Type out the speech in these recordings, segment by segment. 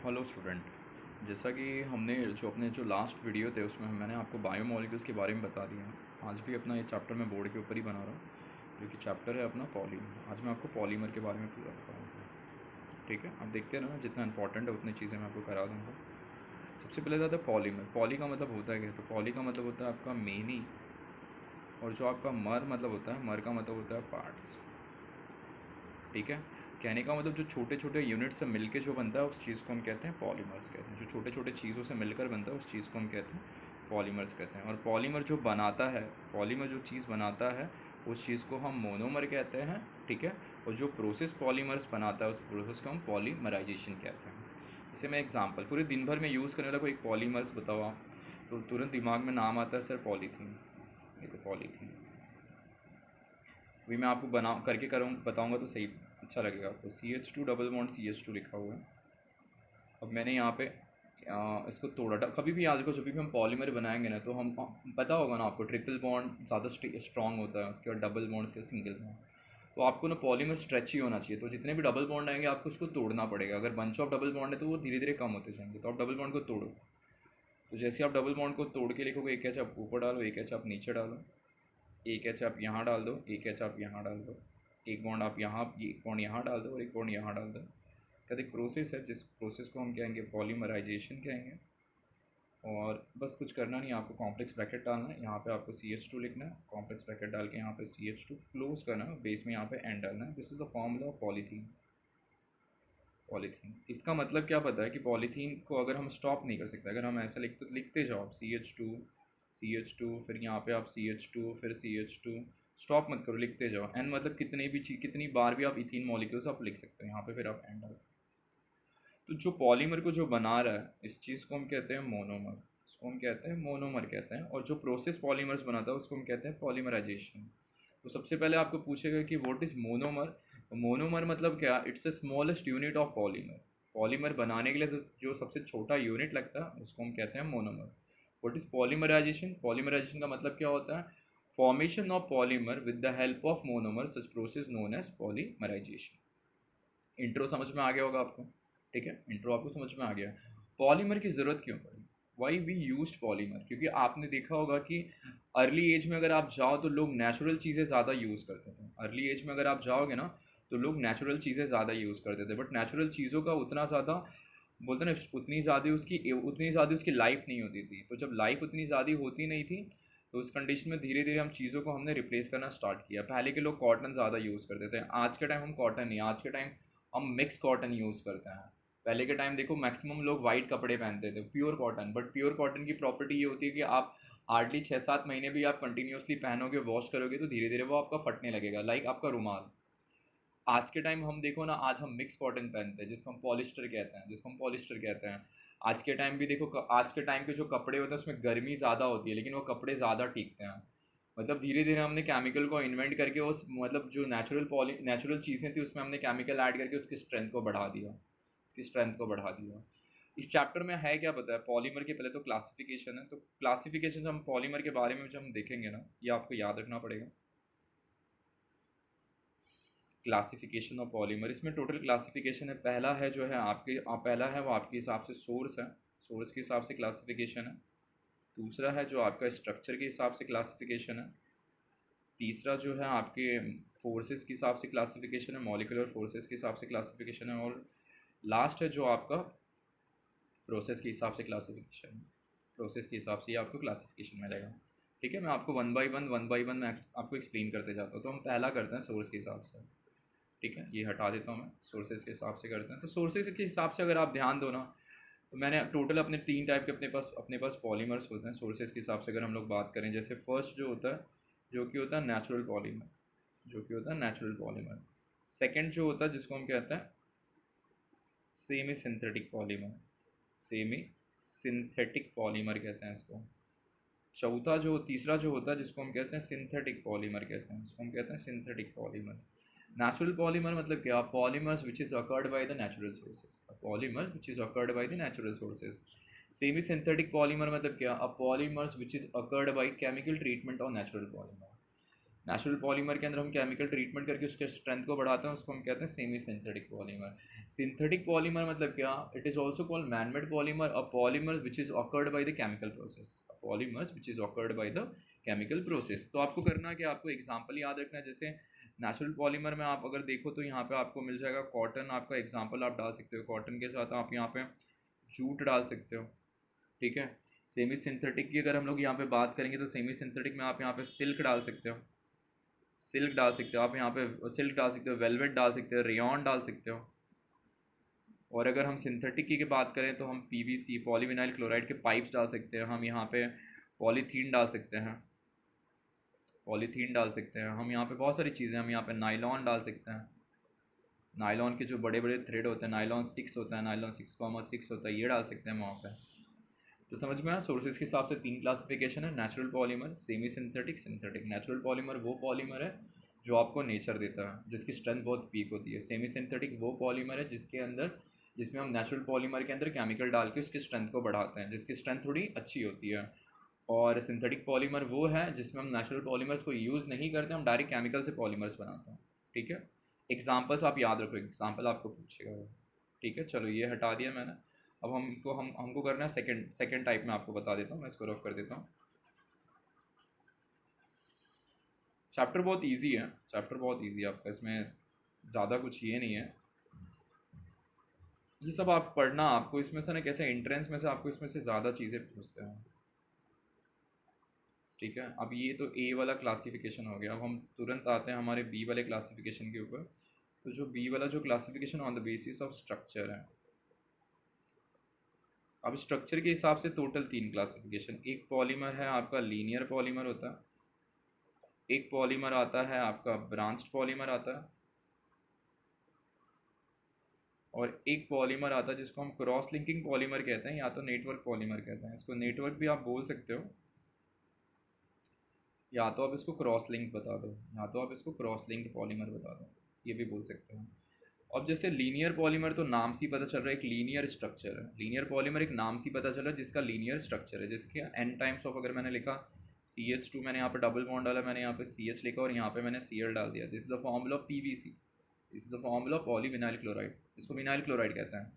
Hello student. जैसा कि हमने जो लास्ट वीडियो थे उसमें मैंने आपको बायोमोलिक्यूल्स के बारे में बता दिया है। आज भी अपना ये चैप्टर मैं बोर्ड के ऊपर ही बना रहा हूँ, जो कि चैप्टर है अपना पॉलीमर। आज मैं आपको पॉलीमर के बारे में पूरा बताऊँगा, ठीक है। अब देखते हैं ना, जितना इंपॉर्टेंट है उतनी चीज़ें मैं आपको करा दूँगा। सबसे पहले आता है पॉलीमर। पॉली का मतलब होता है क्या? तो पॉली का मतलब होता है आपका मेनी, और जो आपका मर मतलब होता है, मर का मतलब होता है पार्ट्स, ठीक है। कहने का मतलब जो छोटे छोटे यूनिट से मिलके जो बनता है उस चीज़ को हम कहते हैं पॉलीमर्स कहते हैं। जो छोटे छोटे चीज़ों से मिलकर बनता है उस चीज़ को हम कहते हैं पॉलीमर्स कहते हैं। और पॉलीमर जो बनाता है, पॉलीमर जो चीज़ बनाता है उस चीज़ को हम मोनोमर कहते हैं, ठीक है। और जो प्रोसेस पॉलीमर्स बनाता है उस प्रोसेस को हम पॉलीमराइजेशन कहते हैं। जैसे मैं एग्जांपल पूरे दिन भर में यूज़ करने वाला कोई एक पॉलीमर्स बताओ आप, तो तुरंत दिमाग में नाम आता है सर पॉलीथीन। ये तो पॉलीथीन अभी मैं आपको बना करके करूँ बताऊँगा तो सही अच्छा लगेगा आपको। CH2 डबल बॉन्ड CH2 लिखा हुआ है। अब मैंने यहाँ पे इसको तोड़ा। कभी भी आज को जब भी हम पॉलीमर बनाएंगे ना, तो हम पता होगा ना आपको, ट्रिपल बॉन्ड ज़्यादा स्ट्रॉन्ग होता है, उसके बाद डबल बॉन्ड, उसके सिंगल बॉन्ड। तो आपको ना पॉलीमर स्ट्रेच ही होना चाहिए। तो जितने भी डबल बॉन्ड आएंगे आपको उसको तोड़ना पड़ेगा। अगर बंच ऑफ डबल बॉन्ड है तो वो धीरे धीरे कम होते जाएंगे, तो आप डबल बॉन्ड को तोड़ो। तो जैसे आप डबल बॉन्ड को तोड़ के लिखोगे, एक एच आप ऊपर डालो, एक एच आप नीचे डालो, एक एच आप यहाँ डाल दो, एक एच आप यहाँ डाल दो, एक बॉन्ड आप यहाँ, एक बॉन्ड यहाँ डाल दो और एक बॉन्ड यहाँ डाल दो। इसका एक प्रोसेस है, जिस प्रोसेस को हम कहेंगे पॉलीमराइजेशन कहेंगे। और बस कुछ करना नहीं, आपको कॉम्प्लेक्स ब्रैकेट डालना है। यहाँ पे आपको CH2 लिखना है, कॉम्प्लेक्स ब्रैकेट डाल के यहाँ पे CH2 क्लोज करना है, बेस में यहाँ पे एन डालना है। This is the formula of polythene. Polythene इसका मतलब क्या पता है कि पॉलीथीन को अगर हम स्टॉप नहीं कर सकते, अगर हम ऐसा लिखते तो लिखते जाओ आप CH2 फिर यहाँ पे आप CH2 फिर CH2, स्टॉप मत करो, लिखते जाओ। एन मतलब कितने भी चीज, कितनी बार भी आप इथीन मॉलिक्यूल्स आप लिख सकते हैं यहाँ पे, फिर आप एन डाल। तो जो पॉलीमर को जो बना रहा है इस चीज़ को हम कहते हैं मोनोमर, इसको हम कहते हैं मोनोमर कहते हैं। और जो प्रोसेस पॉलीमर्स बनाता है उसको हम कहते हैं पॉलीमराइजेशन। तो सबसे पहले आपको पूछेगा कि व्हाट इज़ मोनोमर। मोनोमर मतलब क्या? It's the smallest unit of polymer. Polymer बनाने के लिए जो सबसे छोटा यूनिट लगता है उसको हम कहते हैं monomer. What is polymerization? Polymerization का मतलब क्या होता है? Formation of polymer with the help of monomer, such process known as polymerization. Intro समझ में आ गया होगा आपको, ठीक है। इंट्रो आपको समझ में आ गया। पॉलीमर की ज़रूरत क्यों पड़ी? Why we use polymer? क्योंकि आपने देखा होगा कि अर्ली एज में अगर आप जाओ तो लोग नेचुरल चीज़ें ज़्यादा यूज़ करते थे। अर्ली एज में अगर आप जाओगे ना तो लोग नेचुरल चीज़ें ज़्यादा यूज़ करते थे। बट नेचुरल चीज़ों का उतना ज़्यादा बोलते ना, उतनी ज़्यादा उसकी लाइफ नहीं होती थी। तो जब लाइफ उतनी ज़्यादा होती नहीं थी तो उस कंडीशन में धीरे धीरे हम चीज़ों को हमने रिप्लेस करना स्टार्ट किया। पहले के लोग कॉटन ज़्यादा यूज़ करते थे, आज के टाइम हम कॉटन नहीं, आज के टाइम हम मिक्स कॉटन यूज़ करते हैं। पहले के टाइम देखो मैक्सिमम लोग वाइट कपड़े पहनते थे, pure cotton. But pure cotton की प्रॉपर्टी ये होती है कि आप हार्डली 6-7 महीने भी आप कंटिन्यूसली पहनोगे, वॉश करोगे तो धीरे धीरे वो आपका फटने लगेगा, लाइक आपका रुमाल। आज के टाइम हम देखो ना, आज हम मिक्स कॉटन पहनते हैं जिसको हम पॉलिस्टर कहते हैं। आज के टाइम भी देखो, आज के टाइम के जो कपड़े होते हैं उसमें गर्मी ज़्यादा होती है लेकिन वो कपड़े ज़्यादा टीकते हैं। मतलब धीरे धीरे हमने केमिकल को इन्वेंट करके उस मतलब जो नेचुरल चीज़ें थी उसमें हमने केमिकल ऐड करके उसकी स्ट्रेंथ को बढ़ा दिया, इस चैप्टर में है क्या पता है? पॉलीमर के पहले तो क्लासिफिकेशन है। तो क्लासिफिकेशन हम पॉलीमर के बारे में जब हम देखेंगे ना, ये आपको याद रखना पड़ेगा। क्लासिफिकेशन ऑफ पॉलीमर, इसमें टोटल क्लासिफिकेशन है। पहला है जो है पहला है वो आपके हिसाब से सोर्स है, सोर्स के हिसाब से क्लासिफिकेशन है। दूसरा है जो आपका स्ट्रक्चर के हिसाब से क्लासिफिकेशन है। तीसरा जो है आपके फोर्सेस के हिसाब से क्लासिफिकेशन है, मॉलिक्यूलर फोर्सेस के हिसाब से क्लासिफिकेशन है। और लास्ट है जो आपका प्रोसेस के हिसाब से क्लासिफिकेशन है। प्रोसेस के हिसाब से ये आपको क्लासिफिकेशन मिलेगा, ठीक है। मैं आपको वन बाई वन मैं आपको एक्सप्लेन करते जाता हूँ। तो हम पहला करते हैं सोर्स के हिसाब से, ठीक है। ये हटा देता हूँ मैं, सोर्सेज के हिसाब से करते हैं। तो सोर्सेज के हिसाब से अगर आप ध्यान दो ना, तो मैंने टोटल अपने 3 टाइप के अपने पास पॉलीमर्स होते हैं सोर्सेज के हिसाब से। अगर हम लोग बात करें, जैसे फर्स्ट जो होता है, जो कि होता है नेचुरल पॉलीमर। सेकेंड जो होता है जिसको हम कहते हैं semi synthetic polymer, semi synthetic polymer कहते हैं इसको। तीसरा जो होता है जिसको हम कहते हैं सिंथेटिक पॉलीमर कहते हैं, इसको हम कहते हैं सिंथेटिक पॉलीमर। नेचुरल पॉलीमर मतलब क्या? Polymers which is occurred by the natural sources. Semi synthetic polymer मतलब क्या? Polymers which is occurred by chemical treatment on natural polymer. Natural polymer के अंदर हम केमिकल ट्रीटमेंट करके उसके स्ट्रेंथ को बढ़ाते हैं, उसको हम कहते हैं semi synthetic polymer. Synthetic polymer मतलब क्या? It is also called man made polymer, a polymer which is awkward by the chemical process, polymers which is awkward by the chemical process. तो आपको करना कि आपको एग्जाम्पल याद रखना है। जैसे नेचुरल पॉलीमर में आप अगर देखो तो यहाँ पे आपको मिल जाएगा कॉटन, आपका एग्जाम्पल आप डाल सकते हो, कॉटन के साथ आप यहाँ पे जूट डाल सकते हो, ठीक है। सेमी सिंथेटिक की अगर हम लोग यहाँ पे बात करेंगे तो सेमी सिंथेटिक में आप यहाँ पे सिल्क डाल सकते हो, सिल्क डाल सकते हो आप यहाँ पे, सिल्क डाल सकते हो, वेलवेट डाल सकते हो, रेयॉन डाल सकते हो। और अगर हम सिंथेटिक की बात करें तो हम पीवीसी पॉलीविनाइल क्लोराइड के पाइप्स डाल सकते हैं, हम यहाँ पे पॉलीथीन डाल सकते हैं, पॉलीथीन डाल सकते हैं हम यहाँ पे, बहुत सारी चीज़ें, हम यहाँ पे नाइलॉन डाल सकते हैं, नाइलॉन के जो बड़े बड़े थ्रेड होते हैं, नाइलॉन 6 होता है, नाइलॉन 6,6 होता है, ये डाल सकते हैं हम वहाँ पे। तो समझ में आया, सोर्सेज के हिसाब से 3 क्लासिफिकेशन है, natural polymer, semi synthetic, synthetic. Natural polymer वो पॉलीमर है जो आपको नेचर देता है, जिसकी स्ट्रेंथ बहुत वीक होती है। सेमी सिंथेटिक वो पॉलीमर है जिसके अंदर, जिसमें हम नेचुरल पॉलीमर के अंदर केमिकल डाल के उसकी स्ट्रेंथ को बढ़ाते हैं, जिसकी स्ट्रेंथ थोड़ी अच्छी होती है। और सिंथेटिक पॉलीमर वो है जिसमें हम नेचुरल पॉलीमर्स को यूज़ नहीं करते, हम डायरेक्ट केमिकल से पॉलीमर्स बनाते हैं, ठीक है। एग्जाम्पल्स आप याद रखो, एग्जाम्पल आपको पूछेगा वो, ठीक है। चलो ये हटा दिया मैंने। अब हमको करना है सेकंड टाइप में, आपको बता देता हूँ, मैं इसको रफ कर देता हूँ। चैप्टर बहुत इजी है, चैप्टर बहुत इजी है आपका, इसमें ज़्यादा कुछ ये नहीं है। ये सब आप पढ़ना, आपको इसमें से ना कैसे एंट्रेंस में से आपको इसमें से ज़्यादा चीज़ें पूछते हैं, ठीक है। अब ये तो ए वाला क्लासिफिकेशन हो गया, अब हम तुरंत आते हैं हमारे बी वाले क्लासिफिकेशन के ऊपर। तो जो बी वाला जो classification on the basis of structure है, अब स्ट्रक्चर के हिसाब से टोटल 3 क्लासिफिकेशन। एक पॉलीमर है आपका लीनियर पॉलीमर होता है, एक पॉलीमर आता है आपका ब्रांच्ड पॉलीमर आता है, और एक पॉलीमर आता है जिसको हम क्रॉस लिंकिंग पॉलीमर कहते हैं, या तो नेटवर्क पॉलीमर कहते हैं। इसको नेटवर्क भी आप बोल सकते हो, या तो आप इसको क्रॉस लिंक बता दो, या तो आप इसको क्रॉस लिंक्ड पॉलीमर बता दो, ये भी बोल सकते हैं। अब जैसे लीनियर पॉलीमर तो नाम से ही पता चल रहा है एक लीनियर स्ट्रक्चर है, लीनियर पॉलीमर एक नाम से ही पता चल रहा है जिसका लीनियर स्ट्रक्चर है, जिसके एन टाइम्स ऑफ, अगर मैंने लिखा CH2, मैंने यहाँ पे डबल बॉन्ड डाला, मैंने यहाँ पे CH लिखा और यहाँ पे मैंने Cl डाल दिया, this is the formula of PVC, this is the formula of polyvinyl chloride, इसको विनाइल क्लोराइड कहते हैं।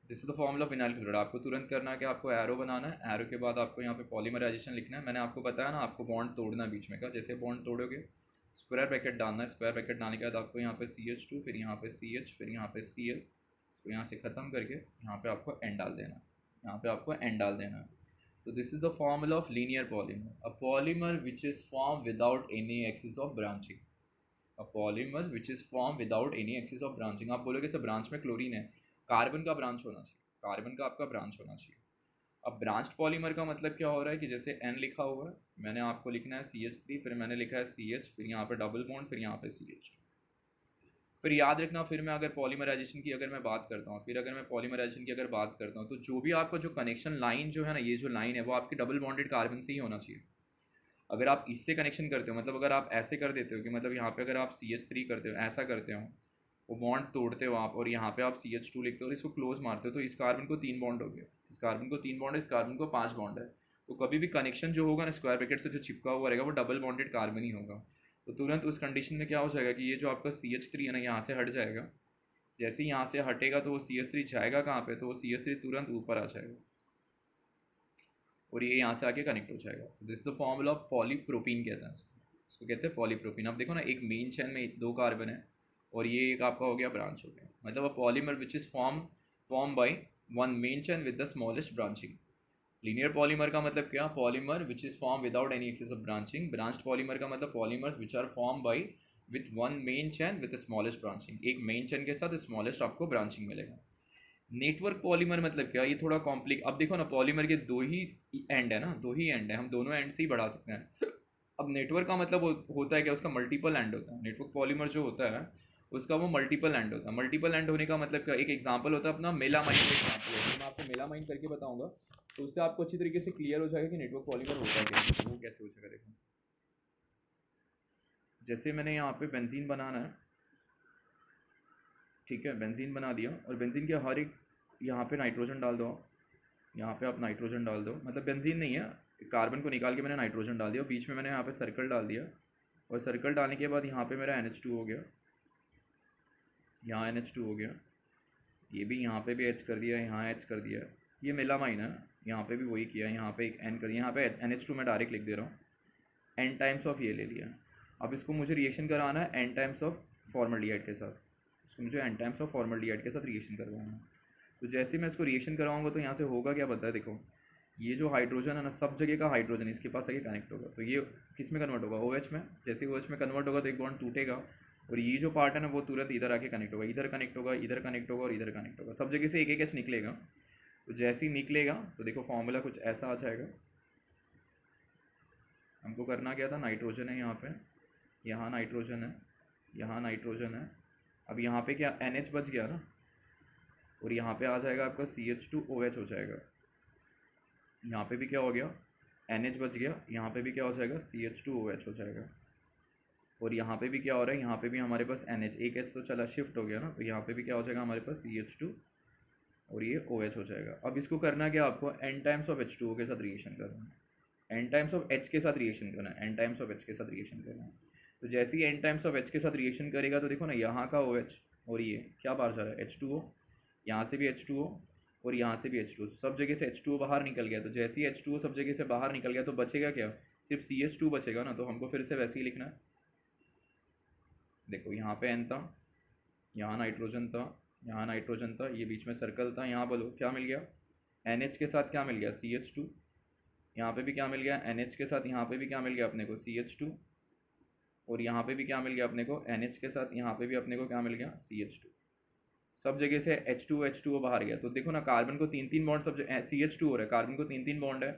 This is the formula of vinyl chloride. आपको तुरंत करना है कि आपको एरो बनाना है, एरो के बाद आपको यहाँ पे पॉलीमराइजेशन लिखना है। मैंने आपको बताया ना, आपको बॉन्ड तोड़ना है बीच में का, जैसे बॉन्ड तोड़ोगे स्क्वायर ब्रैकेट डालना है, स्क्वायर ब्रैकेट डालने के बाद आपको यहाँ पे CH2, फिर यहाँ पे CH, फिर यहाँ पे Cl, तो यहाँ से ख़त्म करके यहाँ पे आपको एन डाल देना है, यहाँ पे आपको एन डाल देना है। तो this is the formula of linear polymer, a polymer which is form without any axis of branching, a polymer which is form without any axis of branching. आप बोलोगे सर ब्रांच में क्लोरीन है, carbon का branch होना चाहिए, carbon का आपका branch होना चाहिए। अब ब्रांच्ड पॉलीमर का मतलब क्या हो रहा है कि जैसे N लिखा हुआ है, मैंने आपको लिखना है CH3, फिर मैंने लिखा है CH, फिर यहाँ पे डबल बॉन्ड, फिर यहाँ पे CH2। फिर याद रखना, फिर मैं अगर पॉलीमराइजेशन की अगर मैं बात करता हूँ, फिर अगर मैं पॉलीमराइजेशन की अगर बात करता हूँ, तो जो भी आपका जो कनेक्शन लाइन जो है ना, ये जो लाइन है वो आपकी डबल बॉन्डेड कार्बन से ही होना चाहिए। अगर आप इससे कनेक्शन करते हो, मतलब अगर आप ऐसे कर देते हो कि मतलब यहाँ पे अगर आप CH3 करते हो, ऐसा करते हो, वो बॉन्ड तोड़ते हो आप, और यहाँ पे आप CH2 लिखते हो और इसको क्लोज मारते हो, तो इस कार्बन को 3 बॉन्ड हो गया, इस कार्बन को 3 बॉन्ड है, इस कार्बन को 5 बॉन्ड है। तो कभी भी कनेक्शन जो होगा ना स्क्वायर ब्रैकेट से जो चिपका हुआ रहेगा वो डबल बॉन्डेड कार्बन ही होगा। तो तुरंत उस कंडीशन में क्या हो जाएगा कि ये जो आपका CH3 है ना, यहाँ से हट जाएगा। जैसे ही यहाँ से हटेगा तो वो CH3 जाएगा कहाँ पे, तो वो CH3 तुरंत ऊपर आ जाएगा और ये यहाँ से आके कनेक्ट हो जाएगा। This the formula of polypropene कहते हैं इसको, इसको कहते हैं पॉलीप्रोपीन। अब देखो ना, एक मेन चेन में 2 कार्बन है और ये एक आपका हो गया ब्रांच हो गया, मतलब a polymer which is form by one main chain with the smallest branching. Linear polymer का मतलब क्या? Polymer which is form without any excess of branching. Branched polymer का मतलब polymers which are form by with one main chain with the smallest branching, एक main chain के साथ smallest आपको branching मिलेगा। नेटवर्क पॉलीमर मतलब क्या? ये थोड़ा कॉम्प्लिक, अब देखो ना, पॉलीमर के 2 ही एंड है ना, 2 ही एंड है, हम दोनों एंड से ही बढ़ा सकते हैं। अब नेटवर्क का मतलब होता है क्या? उसका मल्टीपल एंड होता है। नेटवर्क पॉलीमर जो होता है उसका वो मल्टीपल एंड होता है। मल्टीपल एंड होने का मतलब क्या? एक एग्जांपल होता है अपना मेलामाइन का एग्जांपल है, तो मैं आपको मेलामाइन करके बताऊंगा, तो उससे आपको अच्छी तरीके से क्लियर हो जाएगा कि नेटवर्क पॉलीमर होता क्या है, वो कैसे हो जाएगा। देखो, जैसे मैंने यहाँ पे बेंजीन बनाना है, ठीक है, बेंजीन बना दिया, और बेंजीन के हर एक यहाँ पे नाइट्रोजन डाल दो, यहाँ पे आप नाइट्रोजन डाल दो, मतलब बेंजीन नहीं है, कार्बन को निकाल के मैंने नाइट्रोजन डाल दिया, बीच में मैंने यहाँ पे सर्कल डाल दिया, और सर्कल डालने के बाद यहाँ पे मेरा NH2 हो गया, यहाँ NH2 हो गया, ये भी यहाँ पे भी एच कर दिया, यहाँ एच कर दिया, ये मेलामाइन है, यहाँ पे भी वही किया, यहाँ पे एक N कर दिया, यहाँ पे NH2 मैं डायरेक्ट लिख दे रहा हूँ, N टाइम्स ऑफ ये ले लिया। अब इसको मुझे रिएक्शन कराना है N टाइम्स ऑफ फॉर्मल्डिहाइड के साथ, इसको मुझे N टाइम्स ऑफ फॉर्मल्डिहाइड के साथ रिएक्शन करवाना है। तो जैसे मैं इसको रिएक्शन करवाऊँगा तो यहाँ से होगा क्या पता है, देखो ये जो हाइड्रोजन है ना, सब जगह का हाइड्रोजन इसके पास आके कनेक्ट होगा, तो ये किस में कन्वर्ट होगा, OH में। जैसे OH में कन्वर्ट होगा तो एक बॉन्ड टूटेगा और ये जो पार्ट है ना वो तुरंत इधर आके कनेक्ट होगा, इधर कनेक्ट होगा, इधर कनेक्ट होगा और इधर कनेक्ट होगा, सब जगह से एक एक एच निकलेगा। तो जैसे ही निकलेगा तो देखो फॉर्मूला कुछ ऐसा आ जाएगा। हमको करना क्या था, नाइट्रोजन है यहाँ पे, यहाँ नाइट्रोजन है, यहाँ नाइट्रोजन है, अब यहाँ पे क्या NH बच गया ना, और यहाँ पे आ जाएगा आपका CH2OH हो जाएगा, यहाँ पे भी क्या हो गया NH बच गया, यहाँ पे भी क्या हो जाएगा CH2OH हो जाएगा, और यहाँ पे भी क्या हो रहा है, यहाँ पे भी हमारे पास NH, एक H तो चला शिफ्ट हो गया ना, तो यहाँ पे भी क्या हो जाएगा हमारे पास CH2 और ये OH हो जाएगा। अब इसको करना क्या आपको, N टाइम्स ऑफ H2O के साथ रिएक्शन करना है, N टाइम्स ऑफ H के साथ रिएक्शन करना है, N टाइम्स ऑफ H के साथ रिएक्शन करना है। तो जैसे ही N टाइम्स ऑफ H के साथ रिएक्शन करेगा तो देखो ना यहाँ का OH और ये क्या बाहर जा रहा है H2O, यहाँ से भी H2O और यहाँ से भी H2O, सब जगह से H2O बाहर निकल गया। तो जैसे ही H2O सब जगह से बाहर निकल गया तो बचेगा क्या, सिर्फ CH2 बचेगा ना, तो हमको फिर से वैसे ही लिखना है। देखो यहाँ पे N था, यहाँ नाइट्रोजन था, यहाँ नाइट्रोजन था, ये बीच में सर्कल था, यहाँ बोलो क्या मिल गया, NH के साथ क्या मिल गया CH2, यहाँ पे भी क्या मिल गया NH के साथ, यहाँ पे भी क्या मिल गया अपने को CH2, और यहाँ पे भी क्या मिल गया अपने को NH के साथ, यहाँ पे भी अपने को क्या मिल गया CH2, सब जगह से H2O बाहर गया। तो देखो ना कार्बन को तीन तीन बॉन्ड, सब CH2 हो रहा है, कार्बन को तीन तीन बॉन्ड है,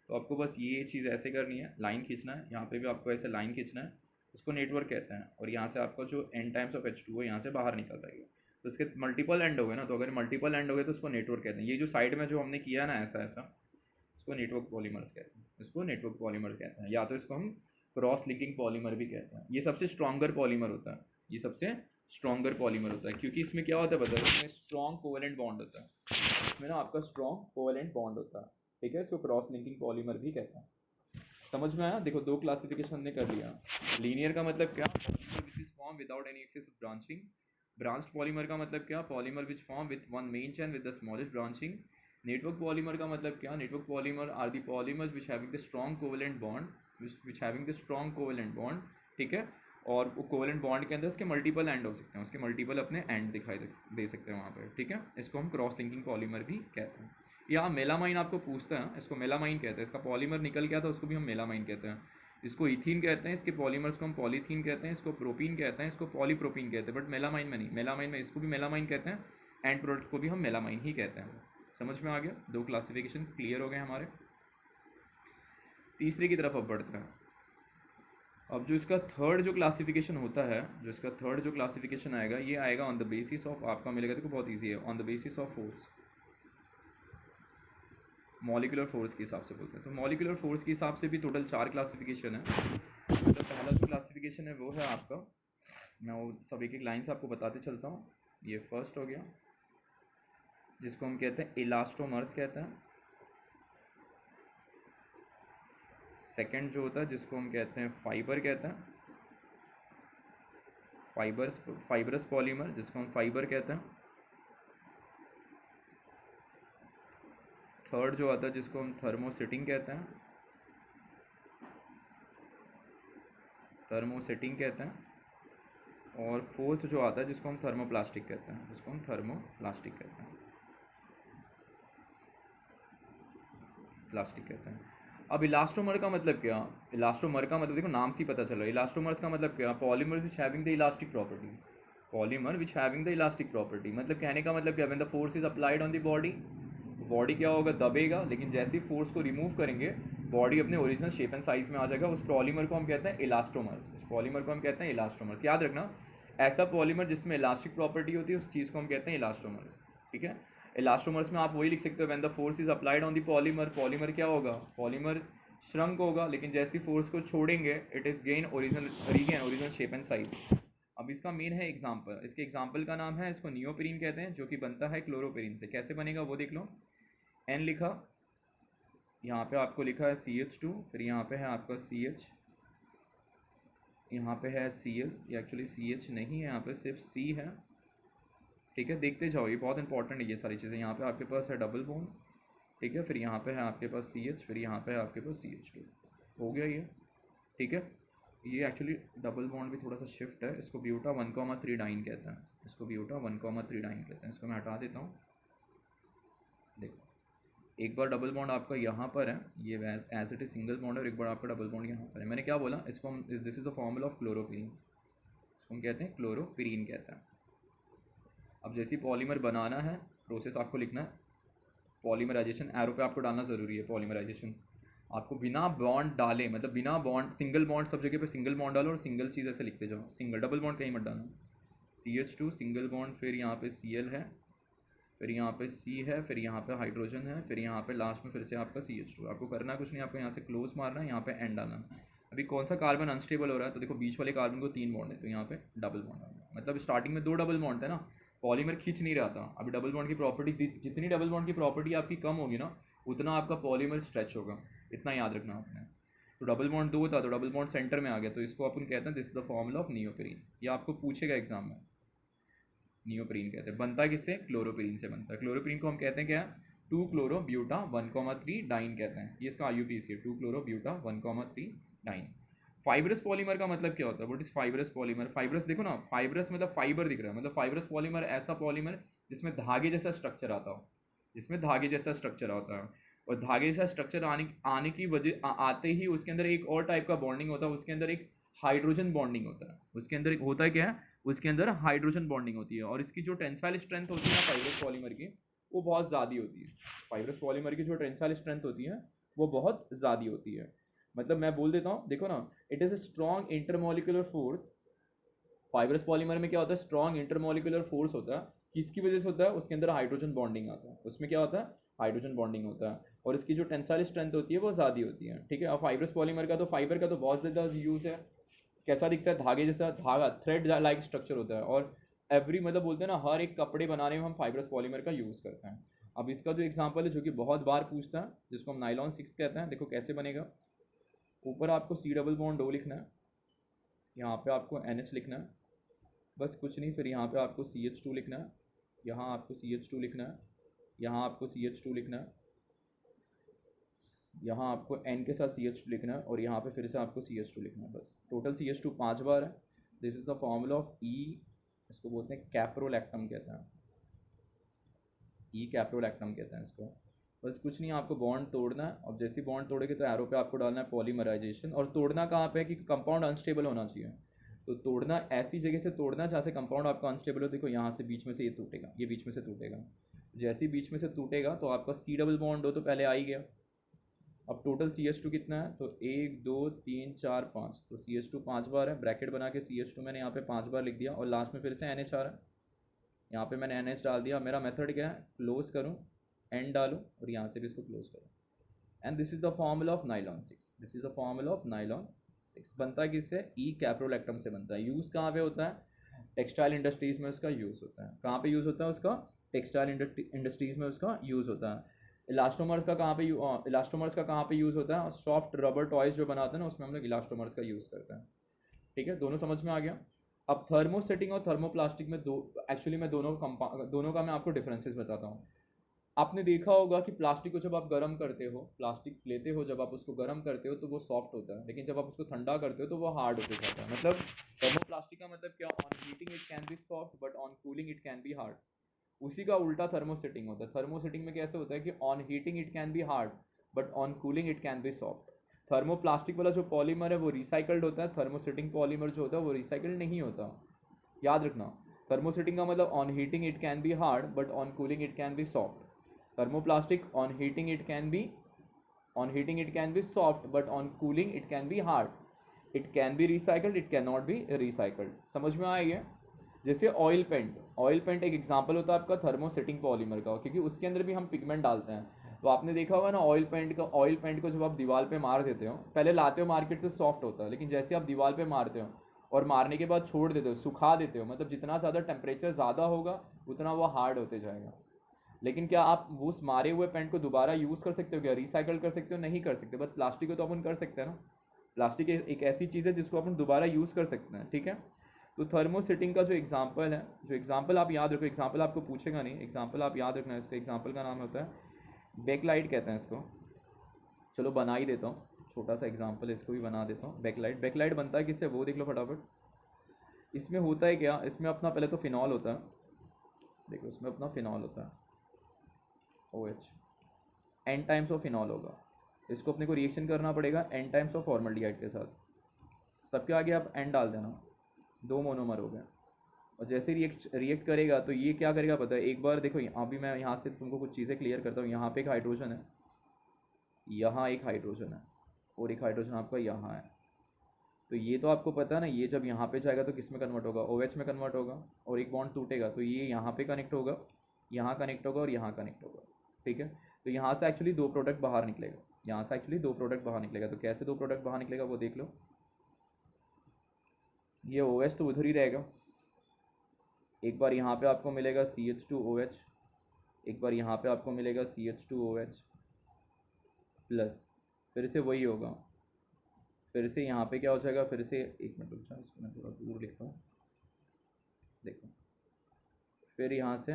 तो आपको बस ये चीज़ ऐसे करनी है, लाइन खींचना है, यहाँ पे भी आपको ऐसे लाइन खींचना है, उसको नेटवर्क कहते हैं, और यहाँ से आपका जो N टाइम्स ऑफ H2O यहाँ से बाहर निकल जाएगा। तो इसके मल्टीपल एंड हो गए ना, तो अगर मल्टीपल एंड हो गए तो उसको नेटवर्क कहते हैं। ये जो साइड में जो हमने किया ना ऐसा ऐसा, इसको नेटवर्क पॉलीमर्स कहते हैं, इसको नेटवर्क पॉलीमर कहते हैं, या तो इसको हम क्रॉस लिंकिंग पॉलीमर भी कहते हैं। ये सबसे स्ट्रॉन्गर पॉलीमर होता है, ये सबसे स्ट्रॉन्गर पॉलीमर होता है, क्योंकि इसमें क्या होता है पता है, इसमें स्ट्रॉन्ग कोवेलेंट बॉन्ड होता है, इसमें ना आपका स्ट्रॉन्ग कोवेलेंट बॉन्ड होता है, ठीक है, इसको क्रॉस लिंकिंग पॉलीमर भी कहते हैं। समझ में आया। देखो दो क्लासिफिकेशन हमने कर लिया। लीनियर का मतलब क्या, which is form without any excess branching. Branched polymer का मतलब क्या, polymer which form with one main chain with the smallest branching. Network polymer का मतलब क्या, network polymer are the polymers which having the strong covalent bond, which having the strong covalent bond, ठीक है, और वो कोवेलेंट बॉन्ड के अंदर उसके मल्टीपल एंड हो सकते हैं, उसके मल्टीपल अपने एंड दिखाई दे सकते हैं वहाँ पर, ठीक है, इसको हम क्रॉस लिंकिंग पॉलीमर भी कहते हैं। या मेलामाइन आपको पूछता है, इसको मेलामाइन कहते हैं, इसका पॉलीमर निकल गया था उसको भी हम मेलामाइन कहते हैं। इसको इथीन कहते हैं, इसके पॉलीमर्स को हम पॉलीथीन कहते हैं, इसको प्रोपीन कहते हैं, इसको पॉलीप्रोपीन कहते हैं, बट मेलामाइन में नहीं, मेलामाइन में इसको भी मेलामाइन कहते हैं, एंड प्रोडक्ट को भी हम मेलामाइन ही कहते हैं। समझ में आ गया, दो क्लासिफिकेशन क्लियर हो गए हमारे। तीसरे की तरफ अब बढ़ते हैं। अब जो इसका थर्ड जो क्लासिफिकेशन होता है, जो इसका थर्ड जो क्लासिफिकेशन आएगा, ये आएगा ऑन द बेसिस ऑफ, आपका मिलेगा, देखो बहुत ईजी है, on the basis of force, molecular force के हिसाब से बोलते हैं। तो मॉलिकुलर फोर्स के हिसाब से भी टोटल 4 क्लासिफिकेशन है। तो पहला जो क्लासिफिकेशन है वो है आपका, मैं वो सब एक एक लाइन से आपको बताते चलता हूँ। ये फर्स्ट हो गया, जिसको हम कहते हैं इलास्टोमर्स कहते हैं। सेकंड जो होता है जिसको हम कहते हैं फाइबर कहते हैं, फाइबरस पॉलीमर जिसको हम फाइबर कहते हैं। थर्ड जो आता है जिसको हम थर्मोसेटिंग कहते हैं, थर्मोसेटिंग कहते हैं। और फोर्थ जो आता है जिसको हम थर्मोप्लास्टिक कहते हैं, जिसको हम थर्मोप्लास्टिक कहते हैं, प्लास्टिक कहते हैं। अब इलास्टोमर का मतलब क्या, इलास्टोमर का मतलब देखो नाम से ही पता चल रहा है, इलास्टोमर्स का मतलब क्या, polymer which having the elastic property, polymer which having the elastic property, मतलब कहने का मतलब क्या, when the force is applied on the body, body क्या होगा, दबेगा, लेकिन जैसे ही फोर्स को रिमूव करेंगे बॉडी अपने ओरिजिनल शेप एंड साइज में आ जाएगा। उस पॉलीमर को हम कहते हैं इलास्टोमर्स, उस पॉलीमर को हम कहते हैं इलास्टोमर्स। याद रखना, ऐसा पॉलीमर जिसमें इलास्टिक प्रॉपर्टी होती है उस चीज़ को हम कहते हैं इलास्टोमर्स, ठीक है। इलास्टोमर्स में आप वही लिख सकते हो, when the force is applied on the polymer, polymer क्या होगा, पॉलीमर श्रंक होगा, लेकिन जैसी फोर्स को छोड़ेंगे it is gain original shape and size. अब इसका मेन है एग्जांपल, इसके एग्जांपल का नाम है, इसको नियोपेरीन कहते हैं, जो कि बनता है क्लोरोपेरीन से। कैसे बनेगा वो देख लो, N लिखा, यहाँ पे आपको लिखा है CH2, फिर यहाँ पे है आपका CH, यहाँ पे है Cl, ये एक्चुअली CH नहीं है, यहाँ पे सिर्फ C है। ठीक है, देखते जाओ, ये बहुत इंपॉर्टेंट है ये सारी चीज़ें। यहाँ पे आपके पास है डबल बॉन्ड, ठीक है, फिर यहाँ पे है आपके पास CH, फिर यहाँ पे है आपके पास CH2। हो गया ये, ठीक है। ये एक्चुअली डबल बॉन्ड भी थोड़ा सा शिफ्ट है, इसको ब्यूटा 1,3 डाइन कहते हैं, इसको ब्यूटा 1,3 डाइन कहते हैं। इसको मैं हटा देता हूँ। देखो, एक बार डबल बॉन्ड आपका यहाँ पर है, ये as it is single bond है, और एक बार आपका डबल बॉन्ड यहाँ पर है। मैंने क्या बोला, इसको हम, this is the formula of chloroprene, इसको हम कहते हैं क्लोरोपिरीन कहते हैं। अब जैसे पॉलीमर बनाना है, प्रोसेस आपको लिखना है, पॉलीमराइजेशन एरो पे आपको डालना ज़रूरी है। पॉलीमराइजेशन आपको बिना बॉन्ड डाले, मतलब बिना बॉन्ड, सिंगल बॉन्ड सब जगह पे सिंगल बॉन्ड डालो और सिंगल चीज़ ऐसे लिखते जाओ, सिंगल, डबल बॉन्ड कहीं मत डालना। CH2 सिंगल बॉन्ड, फिर यहाँ पे Cl है, फिर यहाँ पे C है, फिर यहाँ पे हाइड्रोजन है, फिर यहाँ पे लास्ट में फिर से आपका CH2। आपको करना कुछ नहीं, आपको यहाँ से क्लोज मारना है, यहाँ पे एंड डालना है। अभी कौन सा कार्बन अनस्टेबल हो रहा है, तो देखो बीच वाले कार्बन को 3 बॉन्ड है, तो यहाँ पे डबल बॉन्ड आएगा। मतलब स्टार्टिंग में 2 डबल बॉन्ड है ना, पॉलीमर खींच नहीं रहा था। अभी डबल बॉन्ड की प्रॉपर्टी, जितनी डबल बॉन्ड की प्रॉपर्टी आपकी कम होगी ना, उतना आपका पॉलीमर स्ट्रेच होगा, इतना याद रखना आपने। तो डबल बॉन्ड 2 था, तो डबल बॉन्ड सेंटर में आ गया, तो इसको अपन कहते हैं this is the formula of neoprene. ये आपको पूछेगा एग्जाम में, नियोप्रीन कहते हैं। बनता है किससे, क्लोरोप्रीन से बनता है। क्लोरोप्रीन को हम कहते हैं क्या, 2 क्लोरो ब्यूटा 1,3 डाइन कहते हैं। ये इसका IUPAC है, 2 chloro buta 1,3 diene. Fibrous polymer का मतलब क्या होता है, what is fibrous polymer. Fibrous देखो ना, फाइब्रस मतलब फाइबर दिख रहा है, मतलब फाइब्रस पॉलीमर ऐसा पॉलीमर जिसमें धागे जैसा स्ट्रक्चर आता हो, जिसमें धागे जैसा स्ट्रक्चर आता है। और धागे जैसा स्ट्रक्चर आने की वजह आते ही उसके अंदर एक और टाइप का बॉन्डिंग होता है, उसके अंदर एक हाइड्रोजन बॉन्डिंग होता है। उसके अंदर एक होता है क्या है, उसके अंदर हाइड्रोजन बॉन्डिंग होती है। और इसकी जो टेंसाइल स्ट्रेंथ होती है ना फाइब्रस पॉलीमर की, वो बहुत ज़्यादा होती है। फाइब्रस पॉलीमर की जो टेंसाइल स्ट्रेंथ होती है वो बहुत ज़्यादा होती है। मतलब मैं बोल देता हूँ, देखो ना, it is a strong intermolecular force. Fibrous polymer में क्या होता है, स्ट्रॉन्ग इंटरमोलिकुलर फोर्स होता है। किसकी वजह से होता है, उसके अंदर हाइड्रोजन बॉन्डिंग आता है। उसमें क्या होता है, हाइड्रोजन बॉन्डिंग होता है, और इसकी जो टेंसाइल स्ट्रेंथ होती है वो ज़्यादा होती है। ठीक है, और फाइब्रस पॉलीमर का तो, फाइबर का तो बहुत ज़्यादा यूज़ है। कैसा दिखता है, धागे जैसा, धागा थ्रेड लाइक स्ट्रक्चर होता है। और एवरी, मतलब बोलते हैं ना, हर एक कपड़े बनाने में हम फाइब्रस पॉलीमर का यूज़ करते हैं। अब इसका जो एग्जांपल है, जो कि बहुत बार पूछता है, जिसको हम नाइलॉन 6 कहते हैं, देखो कैसे बनेगा। ऊपर आपको C डबल बॉन्ड O लिखना है, यहाँ पे आपको NH लिखना है, बस कुछ नहीं। फिर यहाँ पे आपको CH2 लिखना है, यहाँ आपको CH2 लिखना है, यहाँ आपको CH2 लिखना है, यहाँ आपको N के साथ CH2 लिखना है, और यहाँ पे फिर से आपको CH2 लिखना है। बस टोटल CH2 5 बार है। This is the formula of E, इसको बोलते हैं कैप्रोलैक्टम कहते हैं, E कैप्रोलैक्टम कहते हैं इसको। बस कुछ नहीं, आपको बॉन्ड तोड़ना है। अब जैसे बॉन्ड तोड़ेगे तो एरो पे आपको डालना है पॉलीमराइजेशन। और तोड़ना कहाँ पे है कि कंपाउंड अनस्टेबल होना चाहिए, तो तोड़ना ऐसी जगह से तोड़ना जहाँ से कंपाउंड आपका अनस्टेबल हो। देखो यहाँ से बीच में से ये टूटेगा, ये बीच में से टूटेगा। जैसे ही बीच में से टूटेगा तो आपका C डबल बॉन्ड हो तो पहले आ ही गया। अब टोटल CH2 कितना है, तो 1 2 3 4 5, तो CH2 5 बार है। ब्रैकेट बना के CH2 मैंने यहाँ पे 5 बार लिख दिया, और लास्ट में फिर से NH आ रहा है, यहाँ पे मैंने NH डाल दिया। मेरा मेथड क्या है, क्लोज करूँ, एंड डालूँ, और यहाँ से भी इसको क्लोज करूँ। And this is the formula of nylon 6, this is the formula of nylon 6। बनता है किससे, E कैप्रोलैक्टम से बनता है। यूज़ कहाँ पे होता है, टेक्सटाइल इंडस्ट्रीज़ में उसका यूज़ होता है। कहाँ पे यूज़ होता है उसका, टेक्सटाइल इंडस्ट्रीज़ में उसका यूज़ होता है। इलास्टोमर्स का कहाँ पे इलास्टोमर्स का कहाँ पे यूज़ होता है, सॉफ्ट रबर टॉयज जो बनाते हैं ना, उसमें हम लोग इलास्टोमर्स का यूज़ करते हैं। ठीक है, दोनों समझ में आ गया। अब थर्मोसेटिंग और थर्मोप्लास्टिक में एक्चुअली मैं दोनों का मैं आपको डिफरेंसेस बताता हूँ। आपने देखा होगा कि प्लास्टिक को जब आप गर्म करते हो, प्लास्टिक लेते हो, जब आप उसको गर्म करते हो तो वो सॉफ्ट होता है, लेकिन जब आप उसको ठंडा करते हो तो वो हार्ड होते जाता है। मतलब थर्मोप्लास्टिक का मतलब क्या, on heating it can be soft but on cooling it can be hard. उसी का उल्टा थर्मोसेटिंग होता है। थर्मोसेटिंग में कैसे होता है कि on heating it can be hard but on cooling it can be soft. Thermoplastic वाला जो पॉलीमर है वो रिसाइकल्ड होता है, थर्मोसेटिंग पॉलीमर जो होता है वो रिसाइकल्ड नहीं होता, याद रखना। थर्मोसेटिंग का मतलब on heating it can be hard but on cooling it can be soft. Thermoplastic, on heating it can be, soft, but on cooling it can be hard. It can be recycled, it cannot be recycled. समझ में आएगा। जैसे oil paint एक example होता है आपका thermosetting polymer का, क्योंकि उसके अंदर भी हम पिगमेंट डालते हैं। तो आपने देखा होगा ना, ऑयल पेंट को जब आप दीवार पे मार देते हो, पहले लाते हो मार्केट से सॉफ्ट होता है, लेकिन जैसे आप दीवार पे मारते हो और मारने के बाद छोड़ देते हो, सुखा देते हो, मतलब जितना ज़्यादा टेम्परेचर ज़्यादा होगा उतना वो हार्ड होते जाएगा। लेकिन क्या आप उस मारे हुए पेंट को दोबारा यूज़ कर सकते हो, क्या रिसाइकल कर सकते हो, नहीं कर सकते। बस प्लास्टिक को तो अपन कर सकते हैं ना, प्लास्टिक एक ऐसी चीज़ है जिसको अपन दोबारा यूज़ कर सकते हैं, ठीक है। तो थर्मोसेटिंग का जो एग्जांपल है, जो एग्जांपल आप याद रखो, एग्जांपल आपको पूछेगा नहीं, एग्जांपल आप याद रखना है, इसका एग्जांपल का नाम होता है बैकलाइट कहते हैं इसको। चलो बना ही देता हूँ, छोटा सा एग्जांपल इसको भी बना देता हूँ। बैकलाइट, बैकलाइट बनता है किससे वो देख लो फटाफट। इसमें होता है क्या, इसमें अपना पहले तो फिनॉल होता है, देखो इसमें अपना फिनॉल होता है O H, n times of phenol होगा। इसको अपने को रिएक्शन करना पड़ेगा एन टाइम्स ऑफ फॉर्मल्डिहाइड के साथ। सबके आगे आप एन डाल देना, दो मोनोमर हो गए। और जैसे रिएक्ट करेगा तो ये क्या करेगा पता है, एक बार देखो अभी मैं यहाँ से तुमको कुछ चीज़ें क्लियर करता हूँ। यहाँ पे एक हाइड्रोजन है, यहाँ एक हाइड्रोजन है, और एक हाइड्रोजन आपका यहाँ है। तो ये तो आपको पता है ना, ये जब यहाँ पे जाएगा तो किस में कन्वर्ट होगा, ओ एच में कन्वर्ट होगा। और एक बॉन्ड टूटेगा तो ये यहाँ पे कनेक्ट होगा, यहाँ कनेक्ट होगा और यहाँ कनेक्ट होगा, ठीक है। तो यहाँ से एक्चुअली दो प्रोडक्ट बाहर निकलेगा, यहाँ से एक्चुअली दो प्रोडक्ट बाहर निकलेगा। तो कैसे दो प्रोडक्ट बाहर निकलेगा वो देख लो। ये ओ एच तो उधर ही रहेगा, एक बार यहाँ पे आपको मिलेगा CH2OH, एक बार यहाँ पे आपको मिलेगा CH2OH प्लस, फिर से वही होगा, फिर से यहाँ पे क्या हो जाएगा, फिर से एक मिनट रुक जाओ, इसको मैं थोड़ा दूर लिखता हूँ, देखो फिर यहाँ से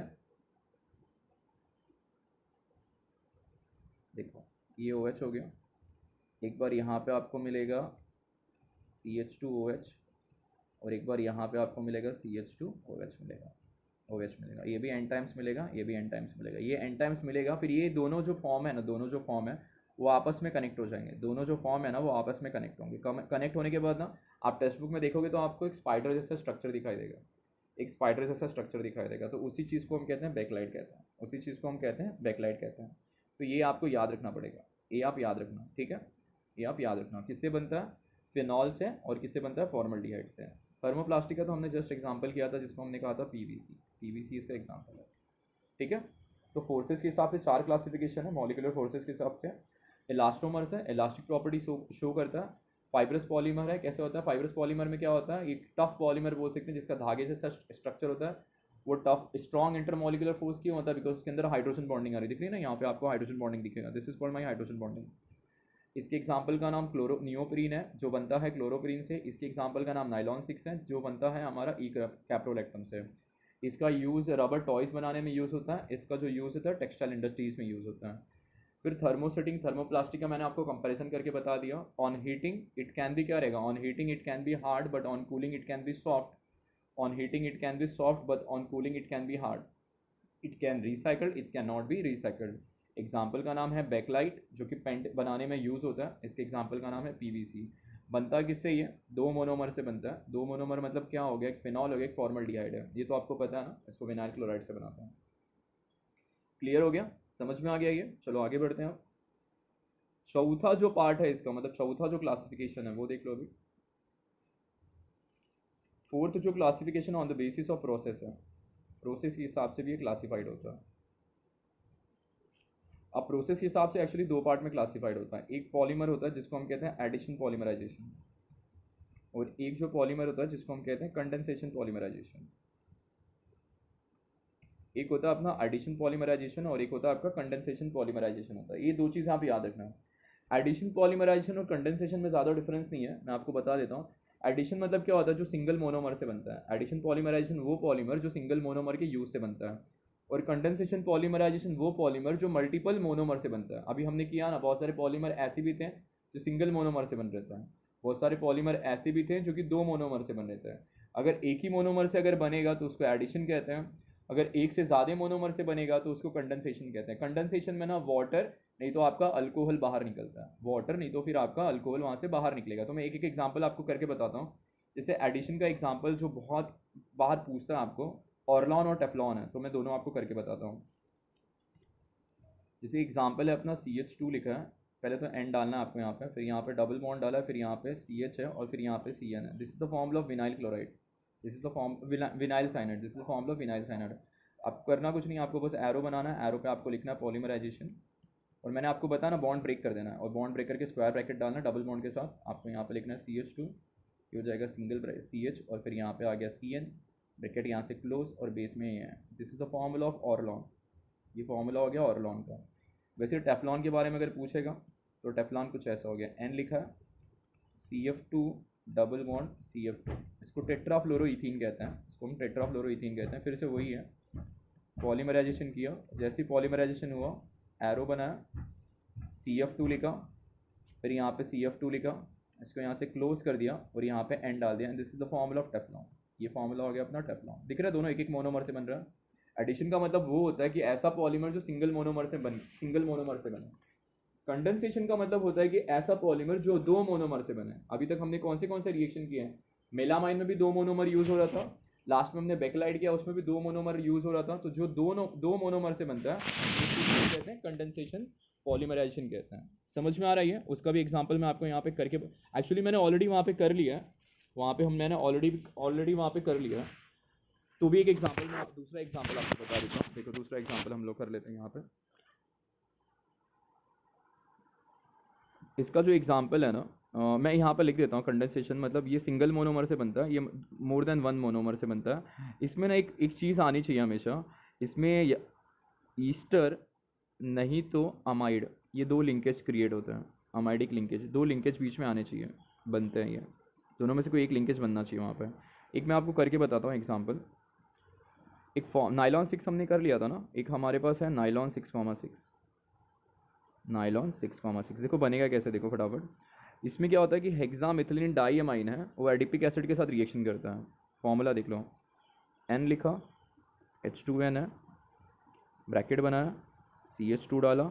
देखो ये OH हो गया। एक बार यहाँ पे आपको मिलेगा CH2OH, और एक बार यहाँ पे आपको मिलेगा CH2OH मिलेगा, OH मिलेगा। ये भी एन टाइम्स मिलेगा, ये भी एन टाइम्स मिलेगा, ये एन टाइम्स मिलेगा। फिर ये दोनों जो फॉर्म है ना, दोनों जो फॉर्म है वो आपस में कनेक्ट हो जाएंगे, दोनों जो फॉर्म है ना वो आपस में कनेक्ट होंगे। कनेक्ट होने के बाद ना आप टेक्स्ट बुक में देखोगे तो आपको एक स्पाइडर जैसा स्ट्रक्चर दिखाई देगा, एक स्पाइडर जैसा स्ट्रक्चर दिखाई देगा। तो उसी चीज़ को हम कहते हैं बैकलाइट कहते हैं, उसी चीज़ को हम कहते हैं बैकलाइट कहते हैं। तो ये आपको याद रखना पड़ेगा, ये आप याद रखना, ठीक है। ये आप याद रखना किससे बनता है, फिनॉल से, और किससे बनता है, फॉर्मल्डिहाइड से। थर्मोप्लास्टिक का तो हमने जस्ट एग्जांपल किया था जिसको हमने कहा था पीवीसी, पीवीसी इसका एग्जांपल है, ठीक है। तो फोर्सेस के हिसाब से चार क्लासिफिकेशन है मॉलिक्यूलर फोर्सेस के हिसाब से। इलास्टोमर्स है, इलास्टिक प्रॉपर्टी शो करता है। फाइब्रस पॉलीमर है, कैसे होता है, फाइब्रस पॉलीमर में क्या होता है, एक टफ पॉलीमर बोल सकते हैं जिसका धागे जैसा स्ट्रक्चर होता है। वो टफ स्ट्रॉन्ग इंटरमोलिकुलर फोर्स क्यों होता है, बिकॉज उसके अंदर हाइड्रोजन बॉन्डिंग आ रही है, दिख रही है ना यहाँ पे आपको हाइड्रोजन बॉन्डिंग दिखेगा, this is called my hydrogen bonding. इसके एग्जाम्पल का नाम नियोप्रीन है जो बनता है क्लोरोप्रीन से। इसके एग्जाम्पल का नाम नाइलॉन 6 है जो बनता है हमारा ई कैप्रोलैक्टम से। इसका यूज़ रबर टॉयज़ बनाने में यूज़ होता है, इसका जो यूज़ होता है टेक्सटाइल इंडस्ट्रीज़ में यूज़ होता है। फिर थर्मोसेटिंग, थर्मोप्लास्टिक का मैंने आपको कंपैरिजन करके बता दिया। On heating it can be क्या रहेगा, on heating it can be hard but on cooling it can be soft. On heating it can be soft but on cooling it can be hard. It can recycled, it can not be recycled. Example का नाम है backlight जो कि paint बनाने में use होता है, इसके एग्जाम्पल का नाम है पीवीसी। बनता किससे, ये दो मोनोमर से बनता है। दो मोनोमर मतलब क्या हो गया, एक फिनॉल हो गया, एक फॉर्मल्डिहाइड है, ये तो आपको पता है ना, इसको विनाइल क्लोराइड से बनाते हैं। क्लियर हो गया, समझ में आ गया ये। चलो आगे बढ़ते हैं। चौथा जो पार्ट है इसका, मतलब चौथा जो क्लासिफिकेशन है वो देख लो अभी। फोर्थ जो classification on the basis of process है, प्रोसेस के हिसाब से भी ये क्लासिफाइड होता है। अब प्रोसेस के हिसाब से एक्चुअली दो पार्ट में क्लासिफाइड होता है। एक पॉलीमर होता है जिसको हम कहते हैं एडिशन पॉलीमराइजेशन, और एक जो पॉलीमर होता है जिसको हम कहते हैं कंडेंसेशन पॉलीमराइजेशन। एक होता है अपना एडिशन पॉलीमराइजेशन और एक होता है आपका कंडेंसेशन पॉलीमराइजेशन होता है। ये दो चीज़ें आप याद रखना है। एडिशन पॉलीमराइजेशन और कंडेंसेशन में ज़्यादा डिफरेंस नहीं है, मैं आपको बता देता हूँ। एडिशन मतलब क्या होता है, जो सिंगल मोनोमर से बनता है। एडिशन पॉलीमराइजेशन वो पॉलीमर जो सिंगल मोनोमर के यूज से बनता है, और कंडेंसेशन पॉलीमराइजेशन वो पॉलीमर जो मल्टीपल मोनोमर से बनता है। अभी हमने किया ना, बहुत सारे पॉलीमर ऐसे भी थे जो सिंगल मोनोमर से बन रहता है, बहुत सारे पॉलीमर ऐसे भी थे जो कि दो मोनोमर से बन रहता है। अगर एक ही मोनोमर से अगर बनेगा तो उसको एडिशन कहते हैं, अगर एक से ज़्यादा मोनोमर से बनेगा तो उसको कंडेंसेशन कहते हैं। कंडेंसेशन में ना वाटर नहीं तो आपका अल्कोहल बाहर निकलता है, वाटर नहीं तो फिर आपका अल्कोहल वहाँ से बाहर निकलेगा। तो मैं एक एक एग्जांपल आपको करके बताता हूँ। जैसे एडिशन का एग्जांपल जो बहुत बाहर पूछता है आपको, ऑर्लॉन और टेफ्लॉन है, तो मैं दोनों आपको करके बताता हूँ। जैसे एग्जांपल है अपना CH2 लिखा है, पहले तो एन डालना है आपको यहाँ पे, फिर यहाँ पे डबल बॉन्ड डाला है, फिर यहाँ पे CH है और फिर यहाँ पे CN है। This is the formula of vinyl chloride, this is the form vinyl cyanide, this is the formula of vinyl cyanide. अब करना कुछ नहीं, आपको बस एरो बनाना है, एरो पे आपको लिखना है पॉलीमराइजेशन, और मैंने आपको बताया ना बॉन्ड ब्रेक कर देना है, और बॉन्ड ब्रेक करके स्क्वायर ब्रैकेट डालना है डबल बॉन्ड के साथ। आपको यहाँ पे लिखना है CH2, ये हो जाएगा सिंगल CH, और फिर यहाँ पे आ गया CN, ब्रैकेट यहाँ से क्लोज, और बेस में ये है। This is the formula of Orlon, ये फॉर्मूला हो गया ऑर्लॉन का। वैसे टेफ्लॉन के बारे में अगर पूछेगा तो टेफ्लॉन कुछ ऐसा हो गया, एन लिखा है, CF2 डबल बॉन्ड CF2, इसको टेट्राफ्लोरोइथीन कहते हैं, इसको हम टेट्राफ्लोरोइथीन कहते हैं। फिर से वही है, पॉलीमराइजेशन किया, जैसे ही पॉलीमराइजेशन हुआ एरो बनाया, CF2 लिखा, फिर यहाँ पे CF2 लिखा, इसको यहाँ से क्लोज कर दिया और यहाँ पे एन डाल दिया, and this is the formula of Teflon. ये फॉर्मूला हो गया अपना टेफ्लॉन। दिख रहा है दोनों एक एक मोनोमर से बन रहा है। एडिशन का मतलब वो होता है कि ऐसा पॉलीमर जो सिंगल मोनोमर से बने। कंडेंसेशन का मतलब होता है कि ऐसा पॉलीमर जो दो मोनोमर से बने। अभी तक हमने कौन से रिएक्शन किए हैं? मेलामाइन में भी दो मोनोमर यूज हो रहा था, लास्ट में हमने बेकलाइट किया, उसमें भी दो मोनोमर यूज हो रहा था। तो जो दो मोनोमर से बनता है उसको कहते हैं कंडेंसेशन, पॉलीमराइजेशन कहते हैं। समझ में आ रही है? उसका भी एग्जांपल मैं आपको यहाँ पे करके, एक्चुअली मैंने ऑलरेडी वहाँ पे कर लिया है, मैंने ऑलरेडी वहाँ पे कर लिया है। तो भी एक एग्जांपल में दूसरा एग्जांपल आपको बता देता हूँ। देखो दूसरा एग्जांपल हम लोग कर लेते हैं यहाँ पे। इसका जो एग्जांपल है ना, मैं यहाँ पर लिख देता हूँ। कंडेंसेशन मतलब ये सिंगल मोनोमर से बनता है, ये मोर देन वन मोनोमर से बनता है। इसमें ना एक चीज़ आनी चाहिए हमेशा, इसमें ईस्टर नहीं तो अमाइड, ये दो लिंकेज क्रिएट होते हैं, अमाइडिक लिंकेज, दो लिंकेज बीच में आने चाहिए, बनते हैं ये दोनों में से कोई एक लिंकेज बनना चाहिए वहाँ पे। एक मैं आपको करके बताता हूँ एग्जांपल। एक नाइलॉन 6 हमने कर लिया था ना, एक हमारे पास है नाइलॉन 6,6, नाइलॉन 6,6। देखो बनेगा कैसे, देखो फटाफट। इसमें क्या होता है कि हेक्सामिथिलीन डाइअमाइन है, वो एडिपिक एसिड के साथ रिएक्शन करता है। फॉर्मूला देख लो, N लिखा, H2N है, ब्रैकेट बनाया, CH2 डाला,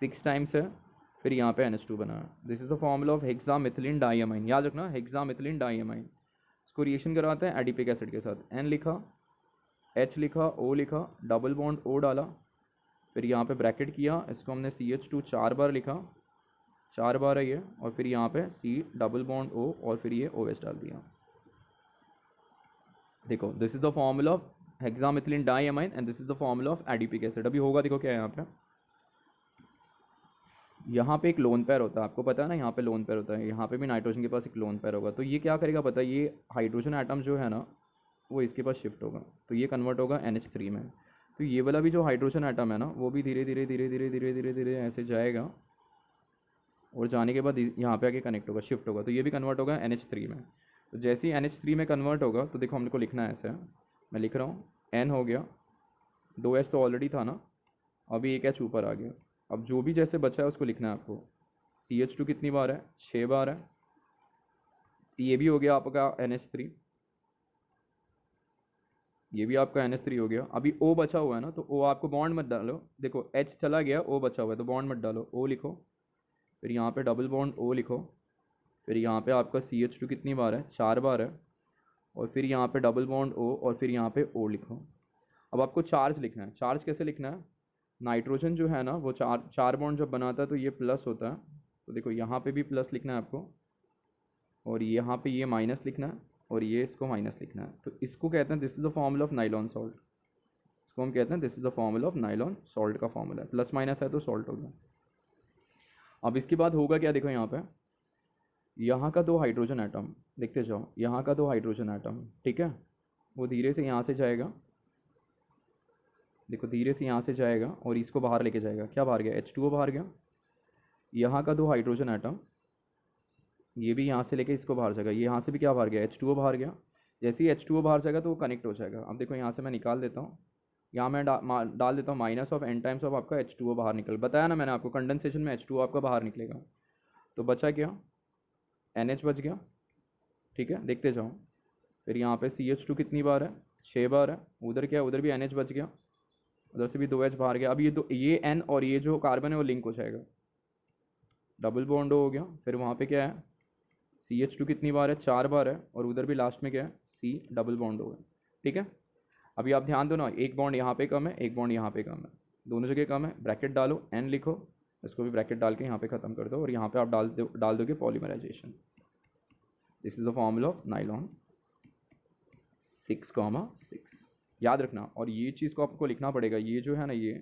6 टाइम्स है, फिर यहाँ पे NH2 बनाया। This is the formula of हेक्सामिथिलीन diamine. याद रखना, हेक्सामिथिलीन डाइअमाइन। इसको रिएक्शन करवाते हैं एडिपिक एसिड के साथ। N लिखा, H लिखा, O लिखा, डबल बॉन्ड O डाला, फिर यहाँ पे ब्रैकेट किया, इसको हमने CH2 4 बार लिखा, 4 बार है ये, और फिर यहाँ पे C डबल बॉन्ड O और फिर ये OH डाल दिया। देखो this is the formula of हेक्सामिथिलीन diamine and this is the formula of adipic acid. अभी होगा, देखो क्या है यहाँ पे एक लोन पेयर होता है, आपको पता है ना, यहाँ पे लोन पेयर होता है, यहाँ पे भी नाइट्रोजन के पास एक लोन पेयर होगा। तो ये क्या करेगा पता है, ये हाइड्रोजन एटम जो है ना वो इसके पास शिफ्ट होगा, तो ये कन्वर्ट होगा NH3 में। तो ये वाला भी जो हाइड्रोजन एटम है ना, वो भी धीरे धीरे धीरे धीरे धीरे धीरे धीरे ऐसे जाएगा, और जाने के बाद यहाँ पे आके कनेक्ट होगा, शिफ्ट होगा, तो ये भी कन्वर्ट होगा NH3 में। तो जैसे ही NH3 में कन्वर्ट होगा, तो देखो हमको लिखना है ऐसे, मैं लिख रहा हूँ, N हो गया, 2H तो ऑलरेडी था ना, अभी एक H ऊपर आ गया। अब जो भी जैसे बचा है उसको लिखना है आपको। CH2 कितनी बार है? 6 बार है। ये भी हो गया आपका NH3, ये भी आपका NH3 हो गया। अभी O बचा हुआ है ना, तो O आपको बॉन्ड मत डालो, देखो H चला गया, O बचा हुआ है, तो बॉन्ड मत डालो, O लिखो, फिर यहाँ पे डबल बॉन्ड O लिखो, फिर यहाँ पे आपका CH2 कितनी बार है? 4 बार है, और फिर यहाँ पे डबल बॉन्ड O और फिर यहाँ पे O लिखो। अब आपको चार्ज लिखना है। चार्ज कैसे लिखना है? नाइट्रोजन जो है ना वो चार बॉन्ड जब बनाता है तो ये प्लस होता है, तो देखो यहाँ पे भी प्लस लिखना है आपको, और यहाँ पे ये माइनस लिखना है, और ये इसको माइनस लिखना है। तो इसको कहते हैं this is the formula of nylon salt. इसको हम कहते हैं this is the formula of nylon salt का फॉर्मूला है, प्लस माइनस है तो सॉल्ट हो गया। अब इसके बाद होगा क्या, देखो यहाँ पे, यहाँ का 2 हाइड्रोजन एटम देखते जाओ, यहाँ का 2 हाइड्रोजन एटम, ठीक है, वो धीरे से यहाँ से जाएगा, देखो धीरे से यहाँ से जाएगा और इसको बाहर लेके जाएगा। क्या बाहर गया? H2O बाहर गया। यहाँ का 2 हाइड्रोजन एटम, ये भी यहाँ से लेके इसको बाहर जाएगा, ये यहाँ से भी क्या बाहर गया? H2O बाहर गया। जैसे ही H2O बाहर जाएगा तो वो कनेक्ट हो जाएगा। अब देखो यहाँ से मैं निकाल देता हूँ, यहाँ मैं डाल देता हूँ minus of N times of आपका H2O बाहर निकल, बताया ना मैंने आपको, कंडेंसेशन में H2O आपका बाहर निकलेगा। तो बचा क्या? NH बच गया, ठीक है, देखते जाओ। फिर यहाँ पे CH2 कितनी बार है? 6 बार है। उधर क्या? उधर भी NH बच गया, उधर से भी 2H बाहर गया। अब ये N और ये जो कार्बन है वो लिंक हो जाएगा, डबल बॉन्ड हो गया। फिर वहाँ पे क्या है? CH2 कितनी बार है? 4 बार है, और उधर भी लास्ट में क्या है? C डबल बॉन्ड हो गया, ठीक है। अभी आप ध्यान दो ना, एक बॉन्ड यहाँ पे कम है, एक बॉन्ड यहाँ पे कम है, दोनों जगह कम है, ब्रैकेट डालो, N लिखो, इसको भी ब्रैकेट डाल के यहाँ पे ख़त्म कर दो, और यहाँ पे आप डाल दोगे polymerization. This is the formula of nylon 6,6। याद रखना, और ये चीज़ को आपको लिखना पड़ेगा, ये जो है ना, ये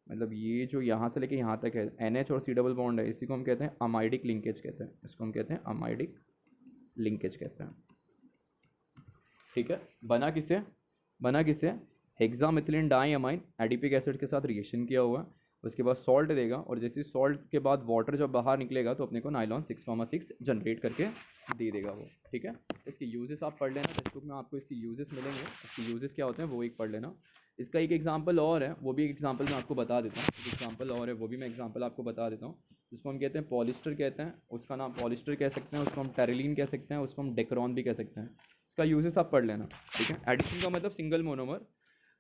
मतलब ये जो यहाँ से लेके यहाँ तक है, NH और C डबल बॉन्ड है, इसी को हम कहते हैं अमाइडिक लिंकेज कहते हैं, इसको हम कहते हैं अमाइडिक लिंकेज कहते हैं, ठीक है। बना किससे? हेक्सामिथिलीन डाइअमाइन एडिपिक एसिड के साथ रिएक्शन किया हुआ, उसके बाद सॉल्ट देगा, और जैसे सॉल्ट के बाद वाटर जब बाहर निकलेगा तो अपने को नाइलॉन 6,6 जनरेट करके दे देगा वो। ठीक है, इसके यूजेस आप पढ़ लेना, टेक्स्ट बुक में आपको इसके यूजेस मिलेंगे, इसके यूजेस क्या होते हैं वो एक पढ़ लेना। इसका एक एग्जांपल और है, वो भी एक एग्जांपल मैं आपको बता देता हूँ, एक एग्जांपल और है वो भी मैं एग्जांपल आपको बता देता हूँ, जिसको हम कहते हैं पॉलिस्टर कहते हैं, उसका नाम पॉलिस्टर कह सकते हैं, उसको हम टेरिलीन कह सकते हैं, उसको हम डेक्रॉन भी कह सकते हैं। इसका यूजेस आप पढ़ लेना। ठीक है, एडिशन का मतलब सिंगल मोनोमर,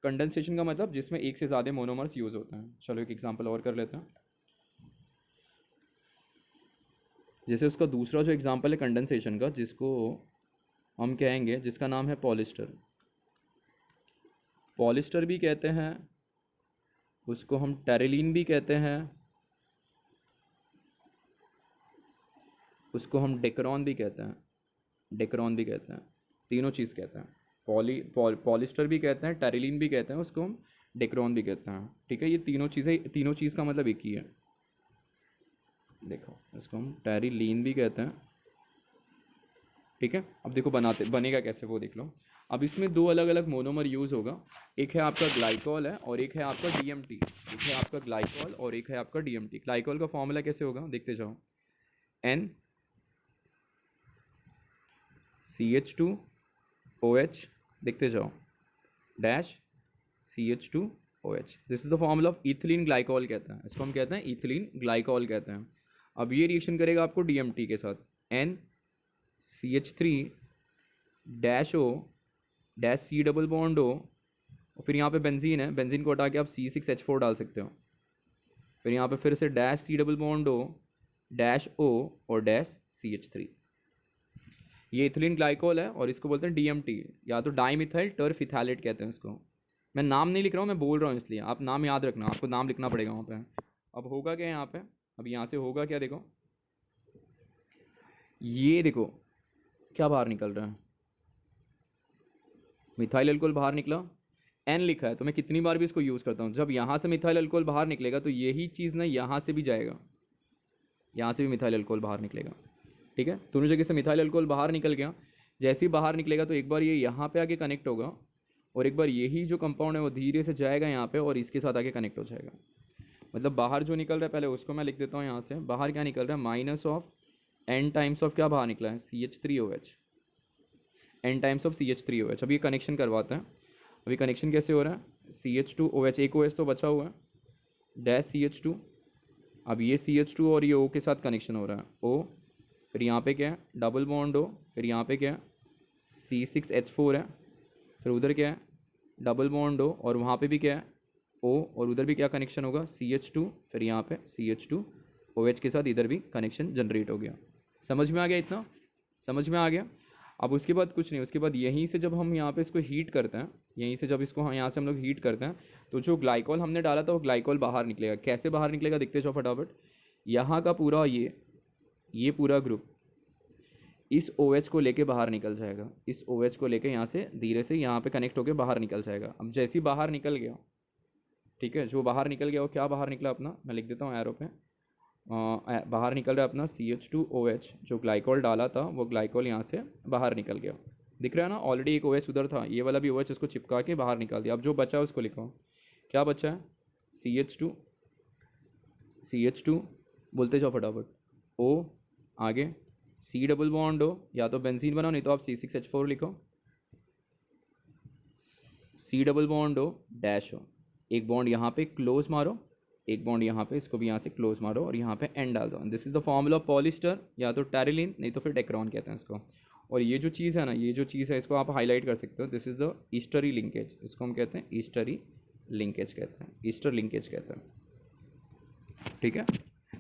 कंडेंसेशन का मतलब जिसमें एक से ज़्यादा मोनोमर्स यूज़ होते हैं। चलो एक एग्जांपल और कर लेते हैं। जैसे उसका दूसरा जो एग्जांपल है कंडेंसेशन का, जिसको हम कहेंगे, जिसका नाम है पॉलिस्टर, पॉलिस्टर भी कहते हैं, उसको हम टेरिलीन भी कहते हैं, उसको हम डेक्रॉन भी कहते हैं, डेक्रॉन भी कहते हैं, तीनों चीज़ कहते हैं। पॉलिस्टर भी कहते हैं, टेरिलीन भी कहते हैं, उसको हम डेक्रॉन भी कहते हैं। ठीक है, ये तीनों चीज़ें, तीनों चीज़ का मतलब एक ही है। देखो इसको हम टेरिलीन भी कहते हैं। ठीक है, अब देखो बनाते बनेगा कैसे वो देख लो। अब इसमें दो अलग अलग मोनोमर यूज़ होगा, एक है आपका ग्लाइकॉल है और एक है आपका डीएमटी। एक है आपका ग्लाइकॉल और एक है आपका डीएमटी। ग्लाइकॉल का फॉर्मूला कैसे होगा देखते जाओ, एन CH2OH, देखते जाओ, dash CH2OH। This is the formula of ethylene glycol कहते हैं, इसको हम कहते हैं इथिलीन ग्लाइकॉल कहते हैं। अब ये रिएक्शन करेगा आपको डीएमटी के साथ, NCH3-O dash C double bond O, और फिर यहाँ पे बेंजीन है, बेंजीन को हटा के आप C6H4 डाल सकते हो। फिर यहाँ पे फिर से dash C double bond O dash O और डैश CH3। ये इथिलीन ग्लाइकोल है और इसको बोलते हैं डीएमटी, या तो डाइमिथाइल टर्फिथैलेट कहते हैं इसको। मैं नाम नहीं लिख रहा हूँ, मैं बोल रहा हूँ, इसलिए आप नाम याद रखना, आपको नाम लिखना पड़ेगा वहाँ पे। अब होगा क्या यहाँ पे, अब यहाँ से होगा क्या, देखो ये देखो क्या बाहर निकल रहा है, मिथाइल अल्कोहल बाहर निकला, एन लिखा है, तो मैं कितनी बार भी इसको यूज़ करता हूँ, जब यहाँ से मिथाइल अल्कोहल बाहर निकलेगा तो यही चीज़ ना यहाँ से भी जाएगा, यहाँ से भी मिथाइल अल्कोहल बाहर निकलेगा। ठीक है, दोनों जगह से मिथाइल अल्कोहल बाहर निकल गया। जैसे ही बाहर निकलेगा तो एक बार ये यहाँ पे आके कनेक्ट होगा, और एक बार यही जो कंपाउंड है वो धीरे से जाएगा यहाँ पे और इसके साथ आके कनेक्ट हो जाएगा। मतलब बाहर जो निकल रहा है, पहले उसको मैं लिख देता हूँ यहाँ से, बाहर क्या निकल रहा है, minus of n times of क्या बाहर निकला है, CH3OH, N times of CH3OH। अब ये कनेक्शन करवाते हैं। अभी कनेक्शन कैसे हो रहा है, CH2OH, एक OH तो बचा हुआ है, डैश CH2। अब ये CH2 और ये O के साथ कनेक्शन हो रहा है, O, फिर यहाँ पे क्या है डबल बॉन्ड O, फिर यहाँ पे क्या है C6H4 है, फिर उधर क्या है डबल बॉन्ड O, और वहाँ पे भी क्या है O, और उधर भी क्या कनेक्शन होगा CH2, फिर यहाँ पे CH2OH के साथ इधर भी कनेक्शन जनरेट हो गया। समझ में आ गया, इतना समझ में आ गया। अब उसके बाद कुछ नहीं, उसके बाद यहीं से जब हम यहाँ पे इसको हीट करते हैं, यहीं से जब इसको यहाँ से हम लोग हीट करते हैं, तो जो ग्लाइकॉल हमने डाला था वो ग्लाइकॉल बाहर निकलेगा। कैसे बाहर निकलेगा देखते जाओ फटाफट। यहाँ का पूरा ये पूरा ग्रुप इस OH को लेके बाहर निकल जाएगा, इस OH को लेके यहाँ से धीरे से यहाँ पे कनेक्ट होकर बाहर निकल जाएगा। अब जैसे ही बाहर निकल गया, ठीक है, जो बाहर निकल गया वो क्या बाहर निकला अपना, मैं लिख देता हूँ एरो पे, बाहर निकल रहा है अपना CH2OH, जो ग्लाइकॉल डाला था वो ग्लाइकॉल यहाँ से बाहर निकल गया। दिख रहा है ना, ऑलरेडी एक OH उधर था, ये वाला भी OH उसको चिपका के बाहर निकाल दिया। अब जो बचा है उसको लिखो, क्या बचा है CH2 बोलते जाओ फटाफट, O, आगे C डबल बॉन्ड O, या तो बेंजीन बनाओ नहीं तो आप C6H4 लिखो, C double bond O dash O, एक बॉन्ड यहाँ पे क्लोज मारो, एक बॉन्ड यहाँ पे, इसको भी यहाँ से क्लोज मारो और यहाँ पे एन डाल दो। This is the formula of polyester, या तो टेरिलीन नहीं तो फिर डेक्रॉन कहते हैं इसको। और ये जो चीज़ है ना, ये जो चीज़ है इसको आप हाईलाइट कर सकते हो, दिस इज द ईस्टरी लिंकेज, इसको हम कहते हैं ईस्टरी लिंकेज कहते हैं, ईस्टर लिंकेज कहते हैं। ठीक है,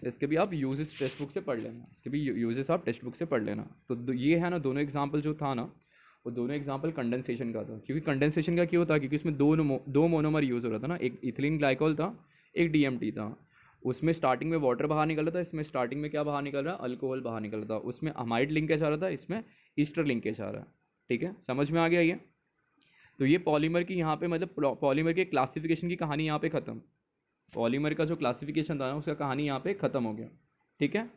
इसके भी आप यूजेस टेक्स्ट बुक से पढ़ लेना, इसके भी यूजेस आप टेक्स्ट बुक से पढ़ लेना। तो ये है ना, दोनों एग्जाम्पल जो था ना, वो दोनों एग्जाम्पल कंडेंसेशन का था। क्योंकि कंडेंसेशन का क्यों था, क्योंकि इसमें दो मोनोमर यूज़ हो रहा था ना, एक इथिलीन ग्लाइकॉल था, एक डीएमटी था। उसमें स्टार्टिंग में वाटर बाहर निकल रहा था, इसमें स्टार्टिंग में क्या बाहर निकल रहा है, अल्कोहल बाहर निकल रहा था। उसमें अमाइड लिंकेज आ रहा था, इसमें ईस्टर लिंकेज आ रहा है। ठीक है, समझ में आ गया ये। तो ये पॉलीमर की यहाँ पे मतलब पॉलीमर के क्लासिफिकेशन की कहानी यहाँ पे ख़त्म। पॉलीमर का जो क्लासिफिकेशन था ना, उसका कहानी यहाँ पे ख़त्म हो गया। ठीक है,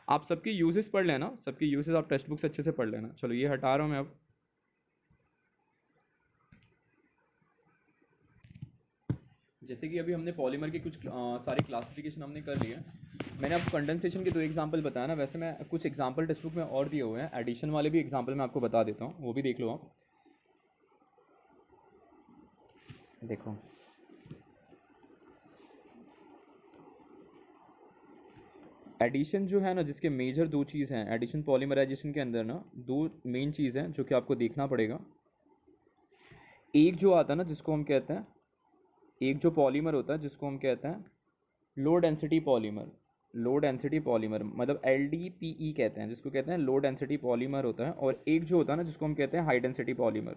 आप सबकी यूजेस पढ़ लेना, सबकी यूजेस आप टेक्स्ट बुक से अच्छे से पढ़ लेना। चलो ये हटा रहा हूँ मैं अब। जैसे कि अभी हमने पॉलीमर के कुछ सारे क्लासिफिकेशन हमने कर लिए। मैंने आपको कंडेंसेशन के 2 एग्जांपल बताया ना, वैसे मैं कुछ एग्जांपल टेक्स्ट बुक में और दिए हुए हैं, एडिशन वाले भी एग्जांपल मैं आपको बता देता हूँ, वो भी देख लो आप। देखो एडिशन जो है ना, जिसके मेजर 2 चीज़ हैं एडिशन पॉलीमराइजेशन के अंदर ना, 2 मेन चीज़ हैं जो कि आपको देखना पड़ेगा। एक जो आता है ना जिसको हम कहते हैं, एक जो पॉलीमर होता है जिसको हम कहते हैं low density polymer. Low density polymer मतलब LDPE कहते हैं, जिसको कहते हैं लो डेंसिटी पॉलीमर होता है। और एक जो होता है ना जिसको हम कहते हैं हाई डेंसिटी पॉलीमर।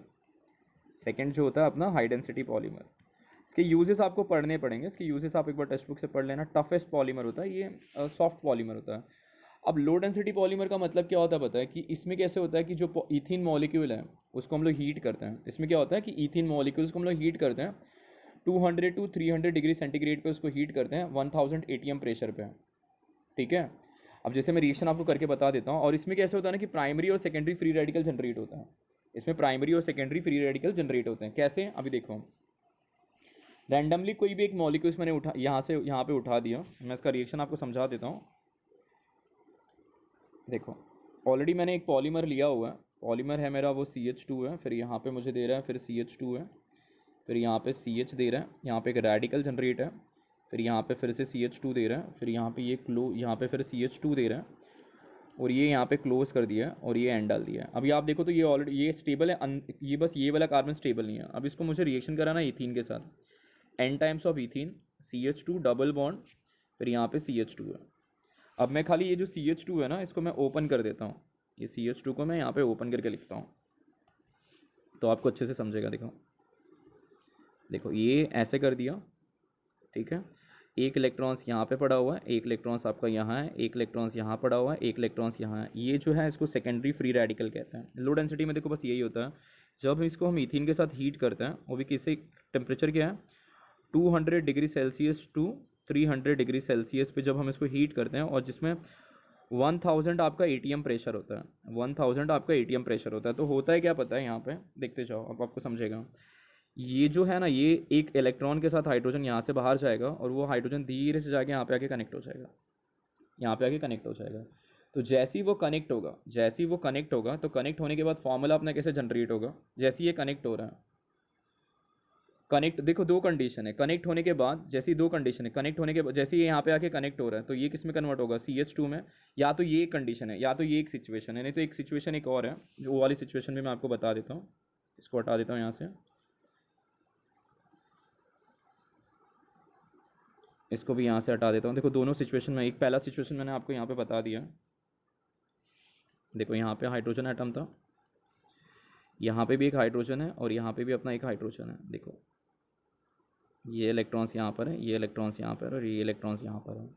सेकंड जो होता है अपना हाई डेंसिटी पॉलीमर। इसके यूजेस आपको पढ़ने पड़ेंगे, इसके यूजेस आप एक बार टेक्स्ट बुक से पढ़ लेना। टफेस्ट पॉलीमर होता है ये, सॉफ्ट पॉलीमर होता है। अब लो डेंसिटी पॉलीमर का मतलब क्या होता है पता है कि इसमें कैसे होता है कि जो इथिन मॉलिक्यूल है उसको हम लोग हीट करते हैं। इसमें क्या होता है कि इथिन मॉलिक्यूल्स को हम लोग हीट करते हैं 200 to 300 डिग्री सेंटीग्रेड पे, उसको हीट करते हैं 1000 ATM प्रेशर पे। ठीक है। अब जैसे मैं रिएक्शन आपको करके बता देता हूँ। और इसमें कैसे होता है ना कि प्राइमरी और सेकेंडरी फ्री रेडिकल जनरेट होता है। इसमें प्राइमरी और सेकेंडरी फ्री रेडिकल जनरेट होते हैं। कैसे, अभी देखो। रैंडमली कोई भी एक मॉलिक्यूल्स मैंने उठा, यहाँ से यहाँ पे उठा दिया। मैं इसका रिएक्शन आपको समझा देता हूँ। देखो ऑलरेडी मैंने एक पॉलीमर लिया हुआ है। पॉलीमर है मेरा वो CH2 है, फिर यहाँ पे मुझे दे रहा है फिर CH2 है, फिर यहाँ पे CH दे रहा है, यहाँ पे एक रेडिकल जनरेट है, फिर यहाँ पे फिर से CH2 दे रहा है, फिर यहाँ पे ये यहाँ पे फिर CH2 दे रहा है, और ये यहाँ पे क्लोज कर दिया है और ये एंड डाल दिया है। अभी आप देखो तो ये ऑलरेडी ये स्टेबल है, ये बस ये वाला कार्बन स्टेबल नहीं है। अब इसको मुझे रिएक्शन कराना है इथीन के साथ। N times of ethene, CH2 double bond, फिर यहाँ पे CH2 है। अब मैं खाली ये जो CH2 है ना इसको मैं ओपन कर देता हूँ। ये CH2 को मैं यहाँ पे ओपन करके लिखता हूँ तो आपको अच्छे से समझेगा। देखो देखो ये ऐसे कर दिया। ठीक है। एक इलेक्ट्रॉन्स यहाँ पे पड़ा हुआ है, एक इलेक्ट्रॉन्स आपका यहाँ है, एक इलेक्ट्रॉन्स यहाँ पड़ा हुआ है, एक इलेक्ट्रॉन्स यहाँ है। ये जो है इसको सेकेंडरी फ्री रेडिकल कहते हैं। लो डेंसिटी में देखो बस यही होता है। जब इसको हम इथीन के साथ हीट करते हैं, वो भी किसी टेम्परेचर क्या है 200 degree Celsius to 300 degree Celsius पे जब हम इसको हीट करते हैं, और जिसमें 1000 आपका ATM प्रेशर होता है। 1000 आपका ATM प्रेशर होता है। तो होता है क्या पता है, यहाँ पे देखते जाओ अब आपको समझेगा। ये जो है ना, ये एक इलेक्ट्रॉन के साथ हाइड्रोजन यहाँ से बाहर जाएगा और वो हाइड्रोजन धीरे से जाके यहाँ पे आके कनेक्ट हो जाएगा, यहाँ पे आके कनेक्ट हो जाएगा। तो जैसे ही वो कनेक्ट होगा, जैसे ही वो कनेक्ट होगा, तो कनेक्ट होने के बाद फॉर्मूला अपना कैसे जनरेट होगा। जैसे ये कनेक्ट हो रहा है, कनेक्ट देखो 2 कंडीशन है कनेक्ट होने के बाद। जैसी 2 कंडीशन है कनेक्ट होने के बाद, जैसे ये यहाँ पे आके कनेक्ट हो रहा है तो ये किस में कन्वर्ट होगा CH2 में। या तो ये एक कंडीशन है, या तो ये एक सिचुएशन है, नहीं तो एक सिचुएशन एक और है, जो वो वाली सिचुएशन भी मैं आपको बता देता हूँ। इसको हटा देता हूँ यहाँ से, इसको भी यहाँ से हटा देता हूँ। देखो दोनों सिचुएशन में, एक पहला सिचुएशन मैंने आपको यहाँ पे बता दिया। देखो यहाँ पे हाइड्रोजन एटम था, यहाँ पे भी एक हाइड्रोजन है और यहाँ पे भी अपना एक हाइड्रोजन है। देखो ये इलेक्ट्रॉन्स यहाँ पर है, ये इलेक्ट्रॉन्स यहाँ पर है और ये इलेक्ट्रॉन्स यहाँ पर है।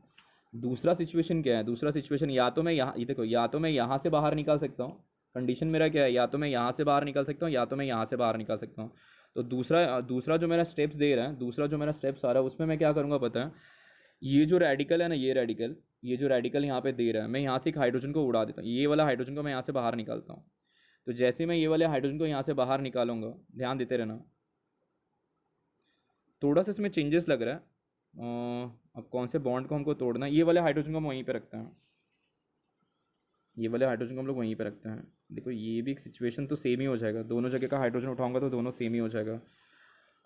दूसरा सिचुएशन क्या है, दूसरा सिचुएशन या तो मैं यहाँ, ये देखो या तो मैं यहाँ से बाहर निकाल सकता हूँ। कंडीशन मेरा क्या है, या तो मैं यहाँ से बाहर निकाल सकता हूँ या तो मैं यहाँ से बाहर निकाल सकता हूँ। तो दूसरा जो मेरा स्टेप्स दे रहा है, दूसरा जो मेरा स्टेप्स आ रहा है, उसमें मैं क्या करूँगा पता है। ये जो रेडिकल है ना, ये जो रेडिकल यहाँ पे दे रहा है, मैं यहाँ से एक हाइड्रोजन को उड़ा देता हूँ। ये वाला हाइड्रोजन को मैं यहाँ से बाहर निकालता हूँ। तो जैसे मैं ये वाले हाइड्रोजन को यहाँ से बाहर निकालूंगा, ध्यान देते रहना, थोड़ा सा इसमें चेंजेस लग रहा है। अब कौन से बॉन्ड को हमको तोड़ना है, ये वाले हाइड्रोजन को हम वहीं पे रखते हैं, ये वाले हाइड्रोजन को हम लोग वहीं पे रखते हैं। देखो ये भी एक सिचुएशन तो सेम ही हो जाएगा, दोनों जगह का हाइड्रोजन उठाऊंगा तो दोनों सेम ही हो जाएगा।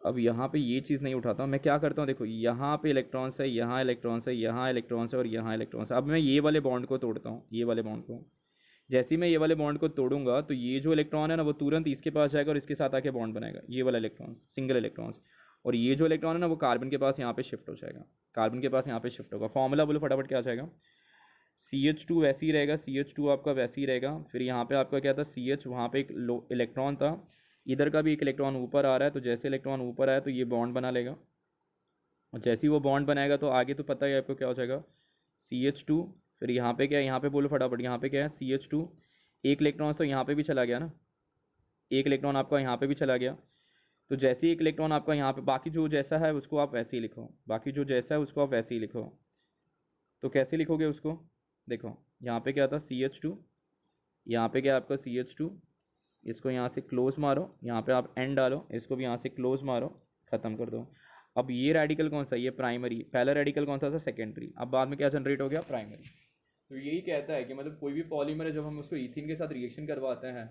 अब यहाँ पे ये चीज़ नहीं उठाता हूँ, मैं क्या करता हूँ, देखो यहाँ पे इलेक्ट्रॉन्स है, यहाँ इलेक्ट्रॉन्स है, यहाँ इलेक्ट्रॉन्स है और यहाँ इलेक्ट्रॉन्स है। अब मैं ये वाले बॉन्ड को तोड़ता हूँ, ये वाले बॉन्ड को। जैसे ही मैं ये वाले बॉन्ड को तोड़ूंगा तो ये जो इलेक्ट्रॉन है ना, वो तुरंत इसके पास जाएगा और इसके साथ आके बॉन्ड बनाएगा, ये वाला इलेक्ट्रॉन, सिंगल इलेक्ट्रॉन्स। और ये जो इलेक्ट्रॉन है ना, वो कार्बन के पास यहाँ पे शिफ्ट हो जाएगा, कार्बन के पास यहाँ पे शिफ्ट होगा। फॉर्मूला बोलो फटाफट क्या आ जाएगा। CH2 वैसे ही रहेगा, CH2 आपका वैसे ही रहेगा। फिर यहाँ पे आपका क्या था, CH, वहाँ पे एक इलेक्ट्रॉन था, इधर का भी एक इलेक्ट्रॉन ऊपर आ रहा है। तो जैसे इलेक्ट्रॉन ऊपर आया तो ये बॉन्ड बना लेगा, और जैसे ही वो बॉन्ड बनाएगा तो आगे तो पता है आपको क्या हो जाएगा, CH2। फिर यहाँ पे क्या है, यहाँ पे बोलो फटाफट, यहाँ पे क्या है CH2। एक इलेक्ट्रॉन तो यहाँ पे भी चला गया ना, एक इलेक्ट्रॉन आपका यहाँ पे भी चला गया। तो जैसे ही एक इलेक्ट्रॉन आपका यहाँ पे, बाकी जो जैसा है उसको आप वैसे ही लिखो, बाकी जो जैसा है उसको आप वैसे ही लिखो। तो कैसे लिखोगे उसको, देखो यहाँ पे क्या था CH2, यहाँ पे क्या है आपका CH2, इसको यहाँ से क्लोज मारो, यहाँ पे आप एन डालो, इसको भी यहाँ से क्लोज मारो, ख़त्म कर दो। अब ये रेडिकल कौन सा, ये प्राइमरी, पहला रेडिकल कौन सा था, सेकेंडरी, अब बाद में क्या जनरेट हो गया, प्राइमरी। तो यही कहता है कि मतलब कोई भी पॉलीमर है जब हम उसको ईथीन के साथ रिएक्शन करवाते हैं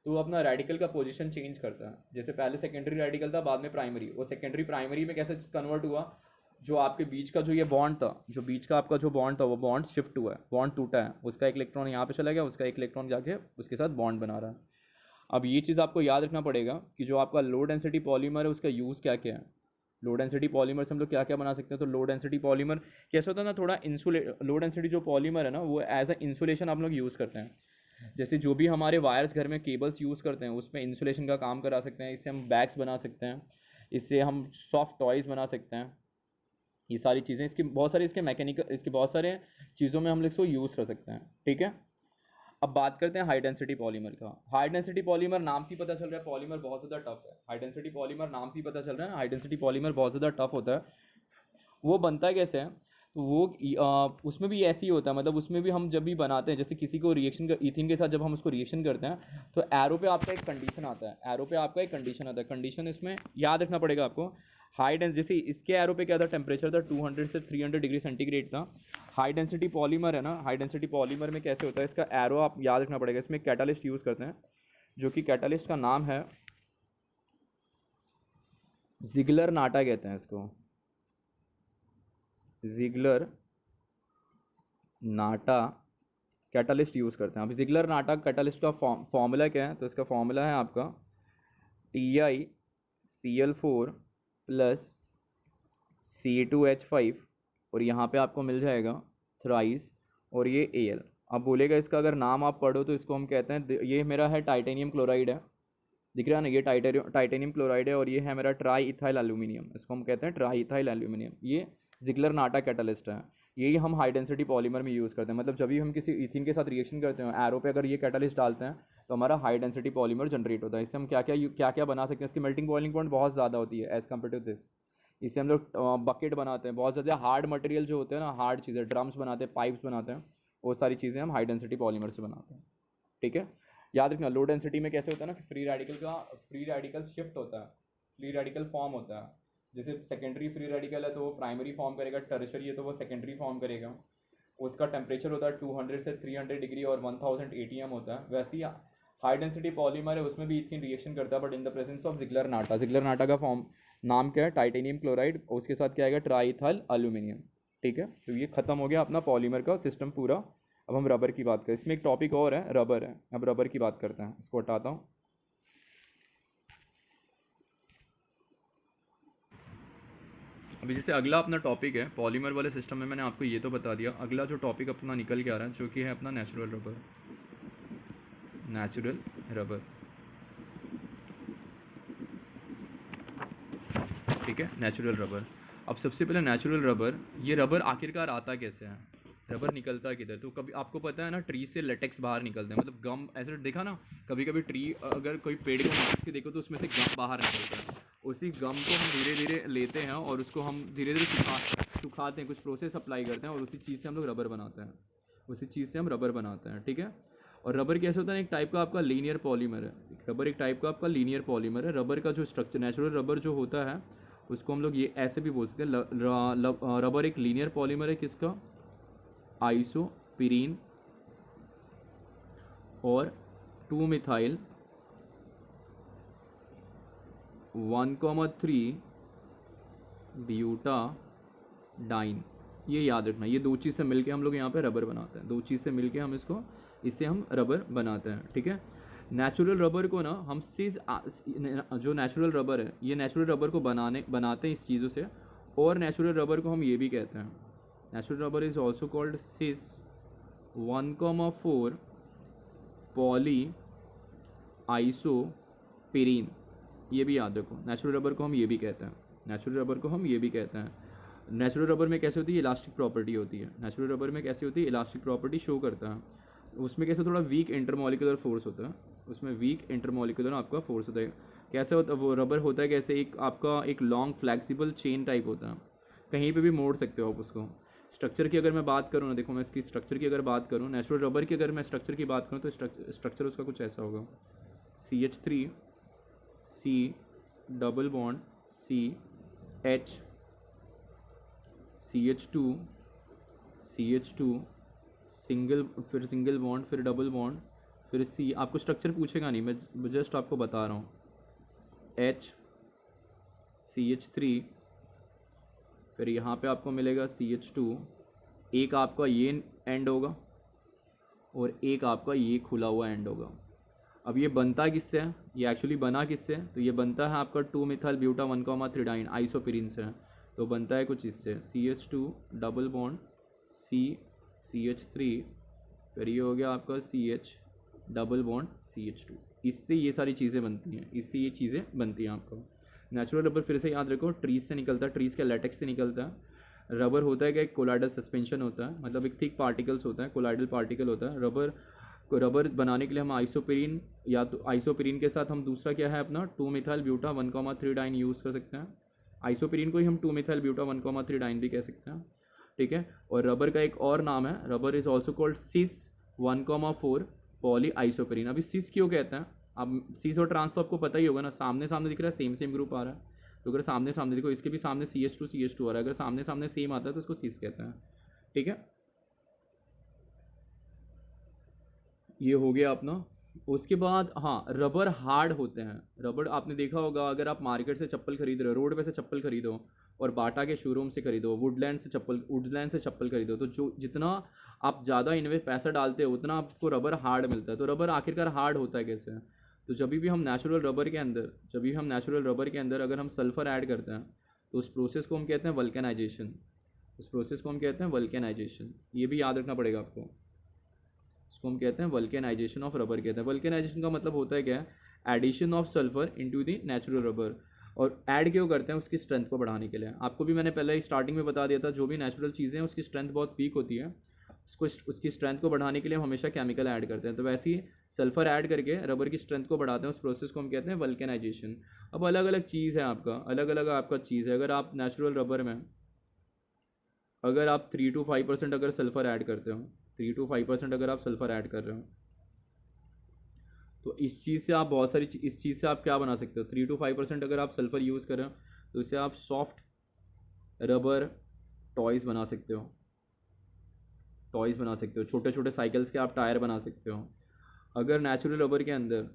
तो वो अपना रेडिकल का पोजीशन चेंज करता है। जैसे पहले सेकेंडरी रेडिकल था, बाद में प्राइमरी, वो सेकेंडरी प्राइमरी में कैसे कन्वर्ट हुआ, जो आपके बीच का जो ये बॉन्ड था, जो बीच का आपका जो बॉन्ड था वो बॉन्ड शिफ्ट हुआ है, बॉन्ड टूटा है, उसका एक इलेक्ट्रॉन यहाँ पे चला गया, उसका एक इलेक्ट्रॉन जाके उसके साथ बॉन्ड बना रहा है। अब ये चीज़ आपको याद रखना पड़ेगा कि जो आपका लो डेंसिटी पॉलीमर है उसका यूज़ क्या क्या है। लो डेंसिटी पॉलीमर से हम लोग क्या क्या बना सकते हैं, तो लो डेंसिटी पॉलीमर कैसे होता है ना, थोड़ा लो डेंसिटी जो पॉलीमर है ना वो एज अ इंसुलेशन आप लोग यूज़ करते हैं। जैसे जो भी हमारे वायर्स घर में केबल्स यूज़ करते हैं उसमें इंसुलेशन का काम करा सकते हैं, इससे हम बैग्स बना सकते हैं, इससे हम सॉफ्ट टॉयज़ बना सकते हैं। ये सारी चीज़ें इसकी बहुत सारे इसके मैकेनिकल, इसके बहुत सारे चीज़ों में हम लोग इसको यूज़ कर सकते हैं, ठीक है। अब बात करते हैं हाई डेंसिटी पॉलीमर का। हाई डेंसिटी पॉलीमर नाम से ही पता चल रहा है पॉलीमर बहुत ज़्यादा टफ है। हाई डेंसिटी पॉलीमर नाम से ही पता चल रहा है हाई डेंसिटी पॉलीमर बहुत ज़्यादा टफ होता है। वो बनता कैसे है, तो वो उसमें भी ऐसे ही होता है, मतलब उसमें भी हम जब भी बनाते हैं, जैसे किसी को रिएक्शन कर ईथीन के साथ जब हम उसको रिएक्शन करते हैं तो एरो पे आपका एक कंडीशन आता है, एरो पे आपका एक कंडीशन आता है, कंडीशन इसमें याद रखना पड़ेगा आपको। हाई डेंस जैसे इसके एरो पे क्या था, टेम्परेचर था 200 से 300 डिग्री सेंटीग्रेड था। हाई डेंसिटी पॉलीमर है ना, हाई डेंसिटी पॉलीमर में कैसे होता है, इसका एरो आप याद रखना पड़ेगा। इसमें कैटालिस्ट यूज़ करते हैं जो कि कैटालिस्ट का नाम है जिगलर नाटा कहते हैं इसको, जिगलर नाटा कैटालिस्ट यूज़ करते हैं। अब जिगलर नाटा कैटालिस्ट का फॉर्मूला क्या है, तो इसका फॉर्मूला है आपका TiCl4 प्लस C2H5 और यहाँ पे आपको मिल जाएगा थ्राइस और ये Al। अब बोलेगा इसका अगर नाम आप पढ़ो तो इसको हम कहते हैं, ये मेरा है टाइटेनियम क्लोराइड है, दिख रहा है ना, ये टाइटेनियम क्लोराइड है, और ये है मेरा ट्राई इथाइल एल्यूमिनियम, इसको हम कहते हैं ट्राई इथाइल एल्यूमिनियम। ये जिगलर नाटा कैटालिस्ट है, यही हम हाई डेंसिटी पॉलीमर में यूज़ करते हैं। मतलब जब भी हम किसी इथिन के साथ रिएक्शन करते हैं एरो पे अगर ये कैटालिस्ट डालते हैं तो हमारा हाई डेंसिटी पॉलीमर जनरेट होता है। इससे हम क्या क्या बना सकते हैं, इसकी मेल्टिंग बॉइलिंग पॉइंट बहुत ज़्यादा होती है एज़ कम्पेयर टू दिस। इससे हम लोग बकेट बनाते हैं, बहुत ज़्यादा हार्ड मटेरियल जो होते हैं ना, हार्ड चीज़ें, ड्रम्स बनाते हैं, पाइप्स बनाते हैं, वो सारी चीज़ें हम हाई डेंसिटी पॉलीमर से बनाते हैं, ठीक है। याद रखना लो डेंसिटी में कैसे होता है ना कि फ्री रेडिकल शिफ्ट होता है, फ्री रेडिकल फॉर्म होता है। जैसे सेकेंडरी फ्री रेडिकल है तो वो प्राइमरी फॉर्म करेगा, टर्शरी है तो वो सेकेंडरी फॉर्म करेगा। उसका टेम्परेचर होता है 200 से 300 डिग्री और 1000 ATM होता है। वैसे ही हाई डेंसिटी पॉलीमर है उसमें भी इथिन रिएक्शन करता है, but in the presence of Ziggler NATA. Ziggler नाटा का फॉर्म नाम क्या है, टाइटेनियम क्लोराइड, उसके साथ क्या आएगा, ट्राईथाइल एल्यूमिनियम, ठीक है। तो ये खत्म हो गया अपना पॉलीमर का सिस्टम पूरा। अब हम रबर की बात करें, इसमें एक टॉपिक और है, रबर है। अब रबर की बात करते हैं, इसको हटाता हूँ। अभी जैसे अगला अपना टॉपिक है पॉलीमर वाले सिस्टम में, मैंने आपको ये तो बता दिया। अगला जो टॉपिक अपना निकल के आ रहा है जो कि है अपना नेचुरल रबर। नेचुरल रबर, ठीक है, नेचुरल रबर। अब सबसे पहले नेचुरल रबर, ये रबर आखिरकार आता कैसे है, रबर निकलता किधर। तो कभी आपको पता है ना ट्री से लेटेक्स बाहर निकलते हैं, मतलब गम, ऐसे देखा ना कभी कभी ट्री, अगर कोई पेड़ को नीचे से देखो तो उसमें से गम बाहर निकलता है। उसी गम को हम धीरे धीरे लेते हैं और उसको हम धीरे धीरे सुखाते हैं, कुछ प्रोसेस अप्लाई करते हैं और उसी चीज़ से हम लोग रबर बनाते हैं, उसी चीज़ से हम रबर बनाते हैं, ठीक है। और रबर कैसे होता है, एक टाइप का आपका लीनियर पॉलीमर है। रबर एक टाइप का आपका लीनियर पॉलीमर है। रबर का जो स्ट्रक्चर, नेचुरल रबर जो होता है उसको हम लोग ये ऐसे भी बोल सकते हैं, रबर एक लीनियर पॉलीमर है किसका, आइसोपिरीन और 2 मिथाइल 1,3 ब्यूटाडाइन। ये याद रखना, ये दो चीज़ से मिलके हम लोग यहाँ पे रबर बनाते हैं, दो चीज़ से मिलके हम इससे हम रबर बनाते हैं, ठीक है। नेचुरल रबर को ना हम जो नेचुरल रबर है, ये नेचुरल रबर को बनाते हैं इस चीज़ों से। और नेचुरल रबर को हम ये भी कहते हैं, natural rubber is also called cis 1,4 poly isoprene. ये भी याद रखो, नेचुरल रबर को हम ये भी कहते हैं, नेचुरल रबर को हम ये भी कहते हैं। नेचुरल रबर में कैसे होती है, इलास्टिक प्रॉपर्टी होती है। नेचुरल रबर में कैसे होती है, इलास्टिक प्रॉपर्टी शो करता है। उसमें कैसे थोड़ा वीक इंटरमोलिकुलर फोर्स होता है, उसमें वीक इंटरमोलिकुलर आपका फोर्स होता है। कैसे होता है वो रबर होता है, कैसे एक आपका एक लॉन्ग फ्लैक्सिबल चेन टाइप होता है, कहीं पे भी मोड़ सकते हो आप उसको। स्ट्रक्चर की अगर मैं बात करूँ ना, देखो मैं इसकी स्ट्रक्चर की अगर बात करूँ, नेचुरल रबर की अगर मैं स्ट्रक्चर की बात करूँ तो स्ट्रक्चर उसका कुछ ऐसा होगा, CH3 C double bond CH CH2 single, फिर सिंगल बॉन्ड, फिर डबल बॉन्ड, फिर C। आपको स्ट्रक्चर पूछेगा नहीं, मैं जस्ट आपको बता रहा हूँ। CH3, फिर यहाँ पे आपको मिलेगा CH2। एक आपका ये एंड होगा और एक आपका ये खुला हुआ एंड होगा। अब ये बनता किससे है, ये एक्चुअली बना किससे है, तो ये बनता है आपका 2 मिथाइल ब्यूटा 1,3 आइसोपिरिन से है। तो बनता है कुछ इससे, CH2 डबल बॉन्ड CH3, फिर ये हो गया आपका CH डबल बॉन्ड CH2। इससे ये सारी चीज़ें बनती हैं, इससे ये चीज़ें बनती हैं आपको। नेचुरल रबर फिर से याद रखो, ट्रीज से निकलता है, ट्रीज के लेटेक्स से निकलता है। रबर होता है कि एक कोलाइडल सस्पेंशन होता है, मतलब एक थिक पार्टिकल्स होता है, कोलाइडल पार्टिकल होता है। रबर बनाने के लिए हम आइसोपिरिन, या तो आइसोपिरिन के साथ हम दूसरा क्या है अपना 2 मिथाइल ब्यूटा 1,3 डाइन यूज़ कर सकते हैं। आइसोपिरिन को ही हम 2 मिथाइल ब्यूटा 1,3 डाइन भी कह सकते हैं, ठीक है। और रबर का एक और नाम है, rubber is also called cis 1,4 poly isoprene. अभी सिस क्यों कहते हैं, अब सिस और ट्रांस तो आपको पता ही होगा ना, सामने सामने दिख रहा है, सेम सेम ग्रुप आ रहा है। तो अगर सामने सामने देखो, इसके भी सामने CH2 आ रहा है, अगर सामने सामने सेम आता है तो उसको सिस कहते हैं, ठीक है। ये हो गया अपना। उसके बाद हाँ, रबर हार्ड होते हैं। रबर आपने देखा होगा, अगर आप मार्केट से चप्पल खरीद रहे हो, रोड पे से चप्पल खरीदो और बाटा के शोरूम से खरीदो, वुडलैंड से चप्पल खरीदो, तो जो जितना आप ज़्यादा इन्वेस्ट पैसा डालते हो उतना आपको रबर हार्ड मिलता है। तो रबर आखिरकार हार्ड होता है कैसे, तो जब भी हम नेचुरल रबर के अंदर अगर हम सल्फ़र ऐड करते हैं तो उस प्रोसेस को हम कहते हैं वल्केनाइजेशन। ये भी याद रखना पड़ेगा आपको। इसको हम कहते हैं वल्केनाइजेशन ऑफ रबर कहते हैं। वल्केनाइजेशन का मतलब होता है क्या है, addition of sulphur into the natural rubber. और ऐड क्यों करते हैं, उसकी स्ट्रेंथ को बढ़ाने के लिए। आपको भी मैंने पहले स्टार्टिंग में बता दिया था, जो भी नेचुरल चीज़ें हैं उसकी स्ट्रेंथ बहुत वीक होती है, उसकी स्ट्रेंथ को बढ़ाने के लिए हम हमेशा केमिकल ऐड करते हैं। तो वैसे ही सल्फर ऐड करके रबर की स्ट्रेंथ को बढ़ाते हैं, उस प्रोसेस को हम कहते हैं वल्केनाइजेशन। अब अलग अलग चीज़ है आपका, अलग अलग आपका चीज़ है। अगर आप नेचुरल रबर में अगर आप 3 to 5% अगर सल्फ़र ऐड करते हो, 3 to 5% अगर आप सल्फ़र ऐड कर रहे हो, तो इस चीज़ से आप बहुत सारी इस चीज़ से आप क्या बना सकते हो, 3 to 5% अगर आप सल्फ़र यूज़ कर रहे हो तो इससे आप सॉफ्ट रबर टॉयज़ बना सकते हो, छोटे छोटे साइकिल्स के आप टायर बना सकते हो। अगर नेचुरल रबर के अंदर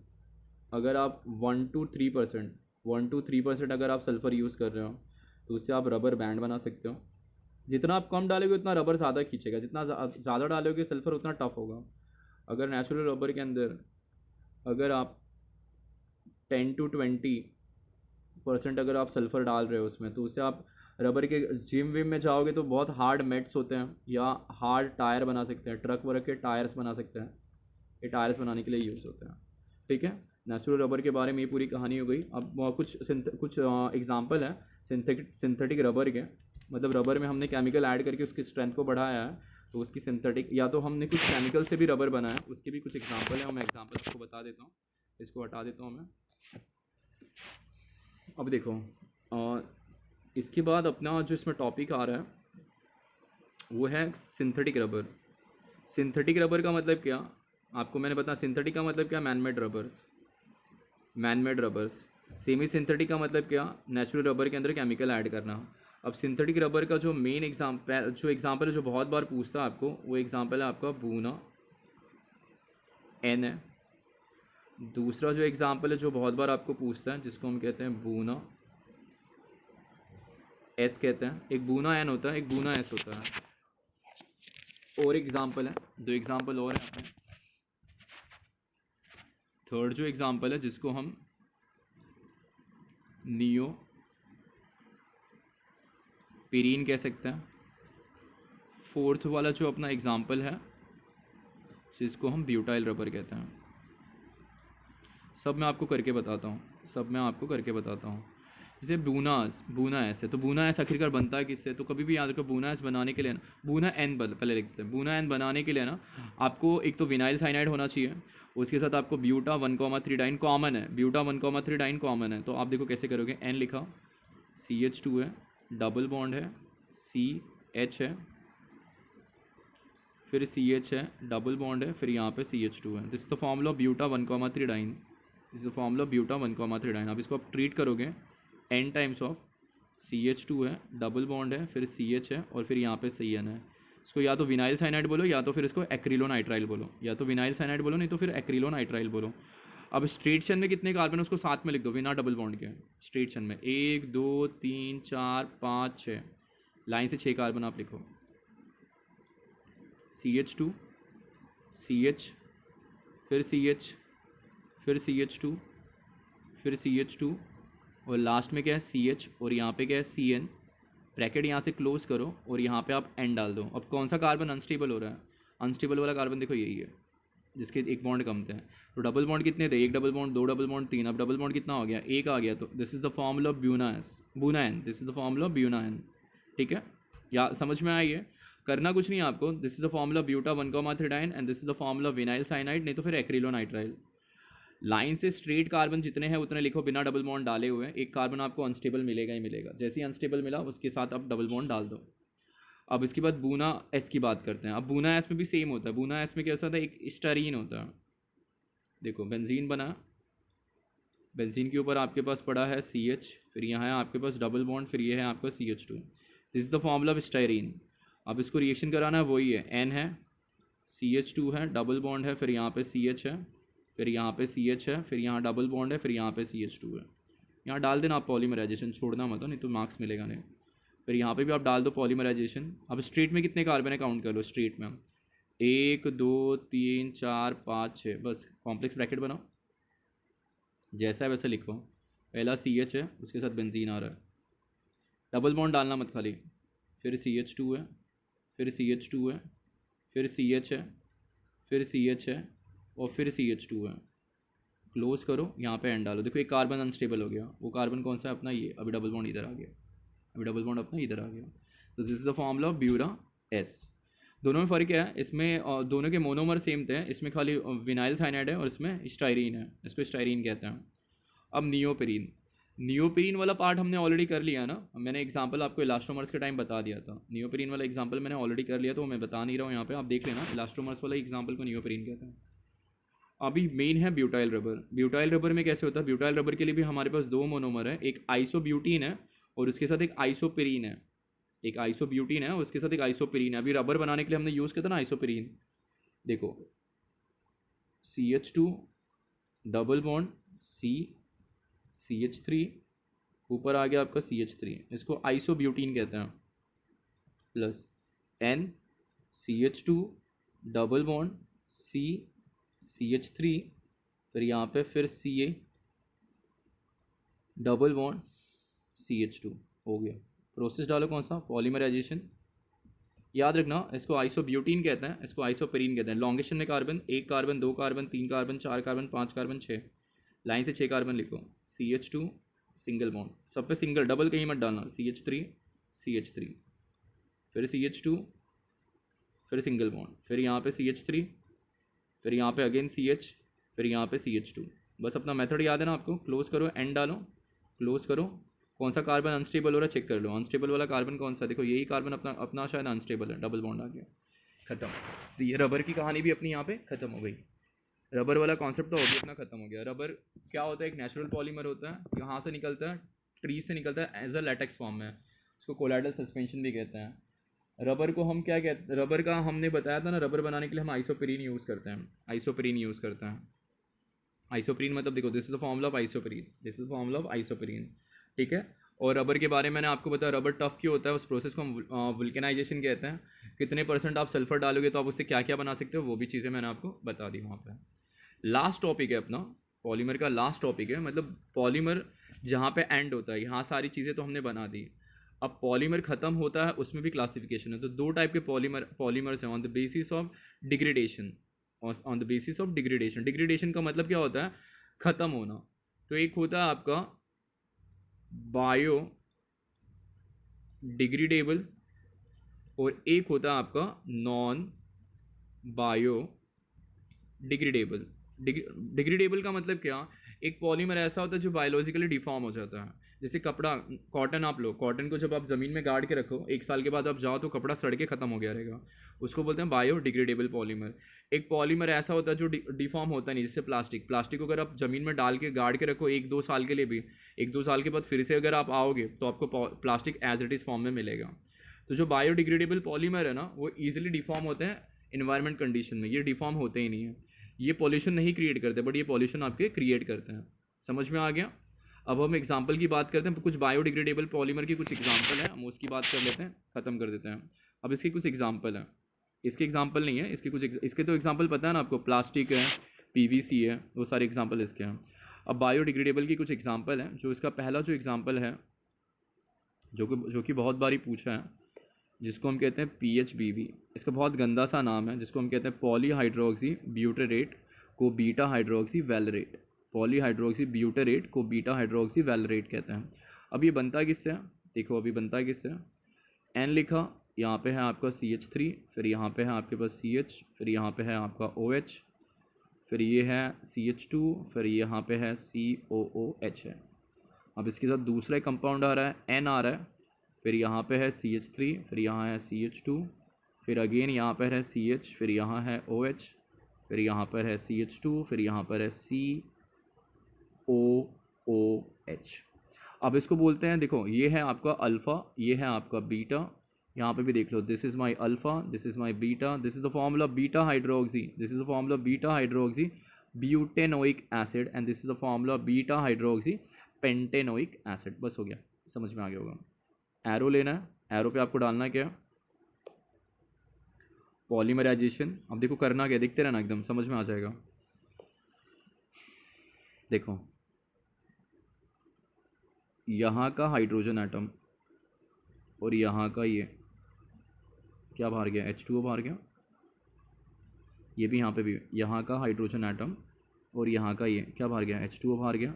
अगर आप 1 to 3% अगर आप सल्फ़र यूज़ कर रहे हो तो उससे आप रबर बैंड बना सकते हो। जितना आप कम डालोगे उतना रबर ज़्यादा खींचेगा, जितना ज़्यादा डालोगे सल्फ़र उतना टफ होगा। अगर नेचुरल रबर के अंदर अगर आप 10 to 20% अगर आप सल्फ़र डाल रहे हो उसमें, तो उससे आप रबर के जिम विम में जाओगे तो बहुत हार्ड मेट्स होते हैं, या हार्ड टायर बना सकते हैं, ट्रक वर्क के टायर्स बना सकते हैं। ये टायर्स बनाने के लिए यूज़ होते हैं, ठीक है। नेचुरल रबर के बारे में ये पूरी कहानी हो गई। अब कुछ एग्जांपल है सिंथेटिक रबर के, मतलब रबर में हमने केमिकल ऐड करके उसकी स्ट्रेंथ को बढ़ाया है, तो उसकी सिंथेटिक, या तो हमने कुछ केमिकल से भी रबर बनाया, उसके भी कुछ एग्जांपल है, मैं एग्जांपल आपको बता देता हूँ। इसको हटा देता हूँ मैं। अब देखो, इसके बाद अपना जो इसमें टॉपिक आ रहा है वो है सिंथेटिक रबर। सिंथेटिक रबर का मतलब क्या, आपको मैंने बताया। सिंथेटिक का मतलब क्या, मैनमेड रबर्स। सेमी सिंथेटिक का मतलब क्या, नेचुरल रबर के अंदर केमिकल ऐड करना। अब सिंथेटिक रबर का जो मेन एग्जांपल है जो बहुत बार पूछता है आपको, वो एग्जांपल है आपका बूना, एन है। दूसरा जो एग्जांपल है जो बहुत बार आपको पूछता है, जिसको हम कहते हैं बूना, एस कहते हैं। एक बूना एन होता है, एक बूना एस होता है। और एग्जांपल है, 2 एग्जांपल और हैं अपने। थर्ड जो एग्जांपल है जिसको हम नियो पिरीन कह सकते हैं। फोर्थ वाला जो अपना एग्जांपल है जिसको हम ब्यूटाइल रबर कहते हैं। सब मैं आपको करके बताता हूँ। जैसे बूना एस है, तो बूना एस आखिरकार बनता है किससे, तो कभी भी याद रखो बूना एस बनाने के लिए ना, बूना एन पहले लिखते हैं। बूना एन बनाने के लिए ना आपको एक तो विनाइल साइनाइड होना चाहिए, उसके साथ आपको ब्यूटा 1,3 डाइन कॉमन है, ब्यूटा 1,3 डाइन कॉमन है। तो आप देखो कैसे करोगे, एन लिखा, CH2 है, डबल बॉन्ड है, CH है, फिर CH है, डबल बॉन्ड है, फिर यहाँ पे CH2 है। This is the formula of buta 1,3 diene. अब इसको आप ट्रीट करोगे n टाइम्स ऑफ CH2 है, डबल बॉन्ड है, फिर CH है और फिर यहाँ पे CN है। इसको या तो विनाइल साइनाइड बोलो या तो फिर इसको एक्रिलोनाइट्राइल बोलो, या तो विनाइल साइनाइड बोलो नहीं तो फिर एक्रिलोनाइट्राइल बोलो। अब स्ट्रेट चेन में कितने कार्बन है उसको साथ में लिख दो बिना डबल बॉन्ड के। स्ट्रेट चेन में 1 2 3 4 5 6, लाइन से 6 कार्बन आप लिखो। CH2 CH फिर CH फिर CH2 फिर CH2 और लास्ट में क्या है CH और यहाँ पे क्या है CN। ब्रैकेट यहाँ से क्लोज करो और यहाँ पे आप N डाल दो। अब कौन सा कार्बन अनस्टेबल हो रहा है? अनस्टेबल वाला कार्बन देखो यही है जिसके एक बॉन्ड कम थे। तो डबल बॉन्ड कितने थे? एक डबल बॉन्ड, दो डबल बॉन्ड, तीन। अब डबल बॉन्ड कितना हो गया? एक आ गया। तो this is the formula of Buna N, this is the formula of Buna N. ठीक है, या समझ में आई है? करना कुछ नहीं आपको। This is the formula buta 1,3 and this is the formula vinyl cyanide, नहीं तो फिर एक्रिलोनाइट्राइल। लाइन से स्ट्रेट कार्बन जितने हैं उतने लिखो बिना डबल बॉन्ड डाले हुए। एक कार्बन आपको अनस्टेबल मिलेगा ही मिलेगा, जैसे ही अनस्टेबल मिला उसके साथ आप डबल बॉन्ड डाल दो। अब इसके बाद बूना एस की बात करते हैं। अब बूना एस में भी सेम होता है। बूना एस में कैसा होता है? एक स्टारीन होता है। देखो बेंजीन बना, बेंजीन के ऊपर आपके पास पड़ा है CH, फिर यहाँ है आपके पास डबल बॉन्ड, फिर ये है आपका CH2। This is the formula of styrene. अब इसको रिएक्शन कराना है, वही है, N है, CH2 है, डबल बॉन्ड है, फिर यहाँ पे CH है, फिर यहाँ पे CH है, फिर यहाँ डबल बॉन्ड है, फिर यहाँ पे CH2 है। यहाँ डाल देना आप पॉलीमराइजेशन, छोड़ना मत, नहीं तो मार्क्स मिलेगा नहीं। फिर यहाँ पे भी आप डाल दो पॉलीमराइजेशन। अब स्ट्रेट में कितने कार्बन है काउंट कर लो। स्ट्रेट में 1 2 3 4 5 6, बस कॉम्प्लेक्स ब्रैकेट बनाओ, जैसा है वैसे लिखो। पहला CH है, उसके साथ बेंजीन आ रहा है, डबल बॉन्ड डालना मत खाली। फिर CH2 है, फिर CH2 है, फिर CH है, फिर CH है और फिर CH2 है। क्लोज करो, यहाँ पे एंड डालो। देखो एक कार्बन अनस्टेबल हो गया। वो कार्बन कौन सा है? अपना ये। अभी डबल बॉन्ड इधर आ गया, अभी डबल बॉन्ड अपना इधर आ गया। तो this is the formula of Buna S. दोनों में फ़र्क क्या है? इसमें दोनों के मोनोमर सेम थे, इसमें खाली विनाइल साइनाइड है और इसमें स्टायरीन है, इसको स्टायरीन कहते हैं। अब नियोपेरीन, नियोपेरीन वाला पार्ट हमने ऑलरेडी कर लिया ना। मैंने एग्जांपल आपको इलास्टोमर्स के टाइम बता दिया था। नियोपेरीन वाला एग्जांपल मैंने ऑलरेडी कर लिया, तो मैं बता नहीं रहा हूँ यहाँ पे, आप देख लेना। इलास्टोमर्स वाला एग्जांपल को नियोपेरीन कहते हैं। अभी मेन है ब्यूटाइल रबर। ब्यूटाइल रबर में कैसे होता है? ब्यूटाइल रबर के लिए भी हमारे पास दो मोनोमर है, एक आइसोब्यूटीन है और उसके साथ एक आइसोपेरीन है। एक आइसोब्यूटीन है और उसके साथ एक आइसोपेरीन है। अभी रबर बनाने के लिए हमने यूज़ किया था ना आइसोपेरीन। देखो CH2 डबल बॉन्ड CH3, ऊपर आ गया आपका CH3, इसको आइसोब्यूटीन कहते हैं। Plus N CH2 double bond CH3, फिर यहाँ पे फिर Ca डबल बॉन्ड CH2 हो गया। प्रोसेस डालो कौन सा? पॉलीमराइजेशन। याद रखना इसको आइसोब्यूटीन कहते हैं, इसको आइसोपेरीन कहते हैं। लॉन्गेशन में कार्बन, एक कार्बन, दो कार्बन, तीन कार्बन, चार कार्बन, पाँच कार्बन, छः। लाइन से 6 कार्बन लिखो। CH2 सिंगल बॉन्ड, सब पे सिंगल, डबल कहीं मत डालना। CH3 फिर CH2, फिर सिंगल बॉन्ड, फिर यहाँ पे CH3, फिर यहाँ पे अगेन CH, फिर यहाँ पे CH2। बस अपना मेथड याद है ना आपको। क्लोज करो, एंड डालो, क्लोज करो। कौन सा कार्बन अनस्टेबल हो रहा है चेक कर लो। अनस्टेबल वाला कार्बन कौन सा? देखो यही कार्बन अपना शायद अनस्टेबल है, डबल बॉन्ड आ गया, खत्म। तो ये रबर की कहानी भी अपनी यहाँ पे खत्म हो गई। रबर वाला कॉन्सेप्ट तो भी अपना खत्म हो गया। रबर क्या होता है? एक नेचुरल पॉलीमर होता है, कहाँ से निकलता है? ट्री से निकलता है एज अ लैटेक्स फॉर्म में। उसको कोलाइडल सस्पेंशन भी कहते हैं। रबर को हम क्या कहते हैं? रबर का हमने बताया था ना, रबर बनाने के लिए हम आइसोपेरीन यूज़ करते हैं। आइसोपेरीन यूज़ करते हैं। आइसोपेरीन मतलब देखो, this is the formula of isoprene, this is the formula of isoprene. ठीक है। और रबर के बारे में मैंने आपको बताया, रबर टफ क्यों होता है, उस प्रोसेस को हम वुल्केनाइजेशन कहते हैं। कितने % आप सल्फर डालोगे तो आप उससे क्या क्या बना सकते हो, वो भी चीज़ें मैंने आपको बता दी वहाँ पर। लास्ट टॉपिक है अपना पॉलीमर का, लास्ट टॉपिक है, मतलब पॉलीमर जहाँ पे एंड होता है। यहाँ सारी चीज़ें तो हमने बना दी। अब पॉलीमर ख़त्म होता है, उसमें भी क्लासिफिकेशन है। तो दो टाइप के पॉलीमर्स हैं, on the basis of degradation. On the basis of degradation, degradation का मतलब क्या होता है? ख़त्म होना। तो एक होता है आपका बायो डिग्रेडेबल और एक होता है आपका नॉन बायो डिग्रेडेबल। डिग्रेडेबल का मतलब क्या? एक पॉलीमर ऐसा होता है जो बायोलॉजिकली डिफॉर्म हो जाता है। जैसे कपड़ा, कॉटन आप लो, कॉटन को जब आप ज़मीन में गाड़ के रखो, 1 साल के बाद आप जाओ तो कपड़ा सड़ के ख़त्म हो गया रहेगा, उसको बोलते हैं बायोडिग्रेडेबल पॉलीमर। एक पॉलीमर ऐसा होता है जो डिफॉर्म होता नहीं, जैसे प्लास्टिक। प्लास्टिक को अगर आप ज़मीन में डाल के गाड़ के रखो 1-2 साल के लिए भी, 1-2 साल के बाद फिर से अगर आप आओगे तो आपको plastic as it is form में मिलेगा। तो जो बायोडिग्रेडेबल पॉलीमर है ना, वो ईजिली डिफॉर्म होते हैं इन्वायरमेंट कंडीशन में, ये डिफॉर्म होते ही नहीं है। ये पॉल्यूशन नहीं क्रिएट करते, बट ये पॉल्यूशन आपके क्रिएट करते हैं। समझ में आ गया? अब हम एग्जाम्पल की बात करते हैं, कुछ बायोडिग्रेडेबल पॉलीमर की कुछ एग्जाम्पल है, हम उसकी बात कर लेते हैं, ख़त्म कर देते हैं। अब इसके कुछ एग्जाम्पल हैं, इसके एग्जाम्पल नहीं है, इसके तो एग्जाम्पल पता है ना आपको, प्लास्टिक है, पीवीसी है, वो सारे एग्जाम्पल इसके हैं। अब बायोडिग्रेडेबल की कुछ एग्जाम्पल हैं, जो इसका पहला जो एग्जाम्पल है, जो कि बहुत बारी पूछा है, जिसको हम कहते हैं PHBV। इसका बहुत गंदा सा नाम है, जिसको हम कहते हैं पॉलीहाइड्रोक्सी ब्यूटेरेट को बीटा हाइड्रोक्सी वैलरेट। पॉलीहाइड्रोक्सी ब्यूटेरेट को बीटा हाइड्रोक्सी वैलरेट कहते हैं। अब ये बनता किससे है? देखो अभी बनता है किससे? N लिखा, यहाँ पे है आपका CH3, फिर यहाँ पे है आपके पास CH, फिर यहाँ पे है आपका OH, फिर ये है CH2, फिर यहाँ पे है COOH है। अब इसके साथ दूसरा कंपाउंड आ रहा है, N आ रहा है, फिर यहाँ पे है CH3, फिर यहाँ है CH2, फिर अगेन यहाँ पर है CH, फिर यहाँ है OH, फिर यहाँ पर है CH2, फिर यहाँ पर है COOH। अब इसको बोलते हैं, देखो ये है आपका अल्फ़ा, ये है आपका बीटा, यहाँ पे भी देख लो, this is my alpha, this is my beta, this is the formula beta hydroxy, this is the formula beta hydroxy butanoic acid, and this is the formula beta hydroxy pentanoic acid. बस हो गया, समझ में आ गया होगा। Arrow लेना है, arrow पे आपको डालना क्या है? पॉलीमराइजेशन। अब देखो करना क्या, देखते रहना, एकदम समझ में आ जाएगा। देखो यहाँ का हाइड्रोजन एटम और यहाँ का ये क्या बाहर गया, H2O बाहर गया। ये भी यहाँ पे भी, यहाँ का हाइड्रोजन एटम और यहाँ का ये क्या बाहर गया, H2O बाहर गया।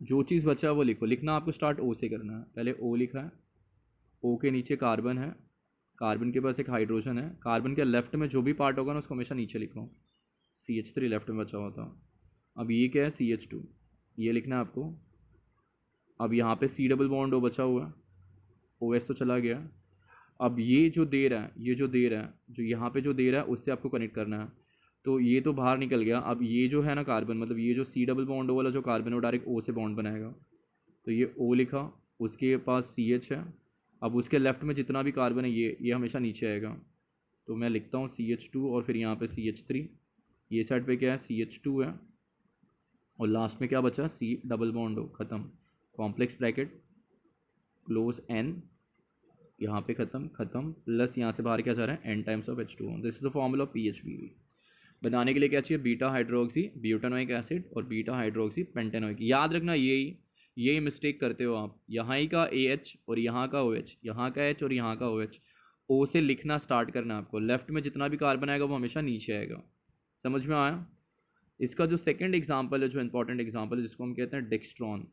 जो चीज़ बचा है वो लिखो, लिखना आपको स्टार्ट O से करना है। पहले O लिखा है, O के नीचे कार्बन है, कार्बन के पास एक हाइड्रोजन है, कार्बन के लेफ्ट में जो भी पार्ट होगा ना उसको हमेशा नीचे लिखो। CH3 लेफ्ट में बचा हुआ था। अब ये क्या है, CH2, ये लिखना है आपको। अब यहाँ पे C डबल बॉन्ड O बचा हुआ है, OH तो चला गया। अब ये जो दे रहा है, जो यहाँ पे जो दे रहा है उससे आपको कनेक्ट करना है। तो ये तो बाहर निकल गया। अब ये जो है ना कार्बन, मतलब ये जो C डबल बॉन्ड O वाला जो कार्बन है वो डायरेक्ट O से बॉन्ड बनाएगा। तो ये O लिखा, उसके पास CH है। अब उसके लेफ्ट में जितना भी कार्बन है ये हमेशा नीचे आएगा। तो मैं लिखता हूँ CH2 और फिर यहाँ पे CH3, ये साइड पे क्या है, CH2 है, और लास्ट में क्या बचा, C डबल बॉन्ड O, ख़त्म। कॉम्प्लेक्स ब्रैकेट क्लोज N, यहाँ पे ख़त्म, प्लस यहाँ से बाहर क्या जा रहा है, N times of H2O। This is the formula of PHBV। बनाने के लिए क्या चाहिए, बीटा हाइड्रोक्सी ब्यूटानोइक एसिड और बीटा हाइड्रोक्सी पेंटेनोइक। याद रखना यही मिस्टेक करते हो आप, यहाँ ही का AH और यहाँ का OH, यहाँ का H और यहाँ का OH। O से लिखना स्टार्ट करना आपको, लेफ्ट में जितना भी कार्बन आएगा वो हमेशा नीचे आएगा। समझ में आया? इसका जो सेकंड एग्जांपल है, जो इंपॉर्टेंट एग्जांपल है, जिसको हम कहते हैं डेक्स्ट्रॉन।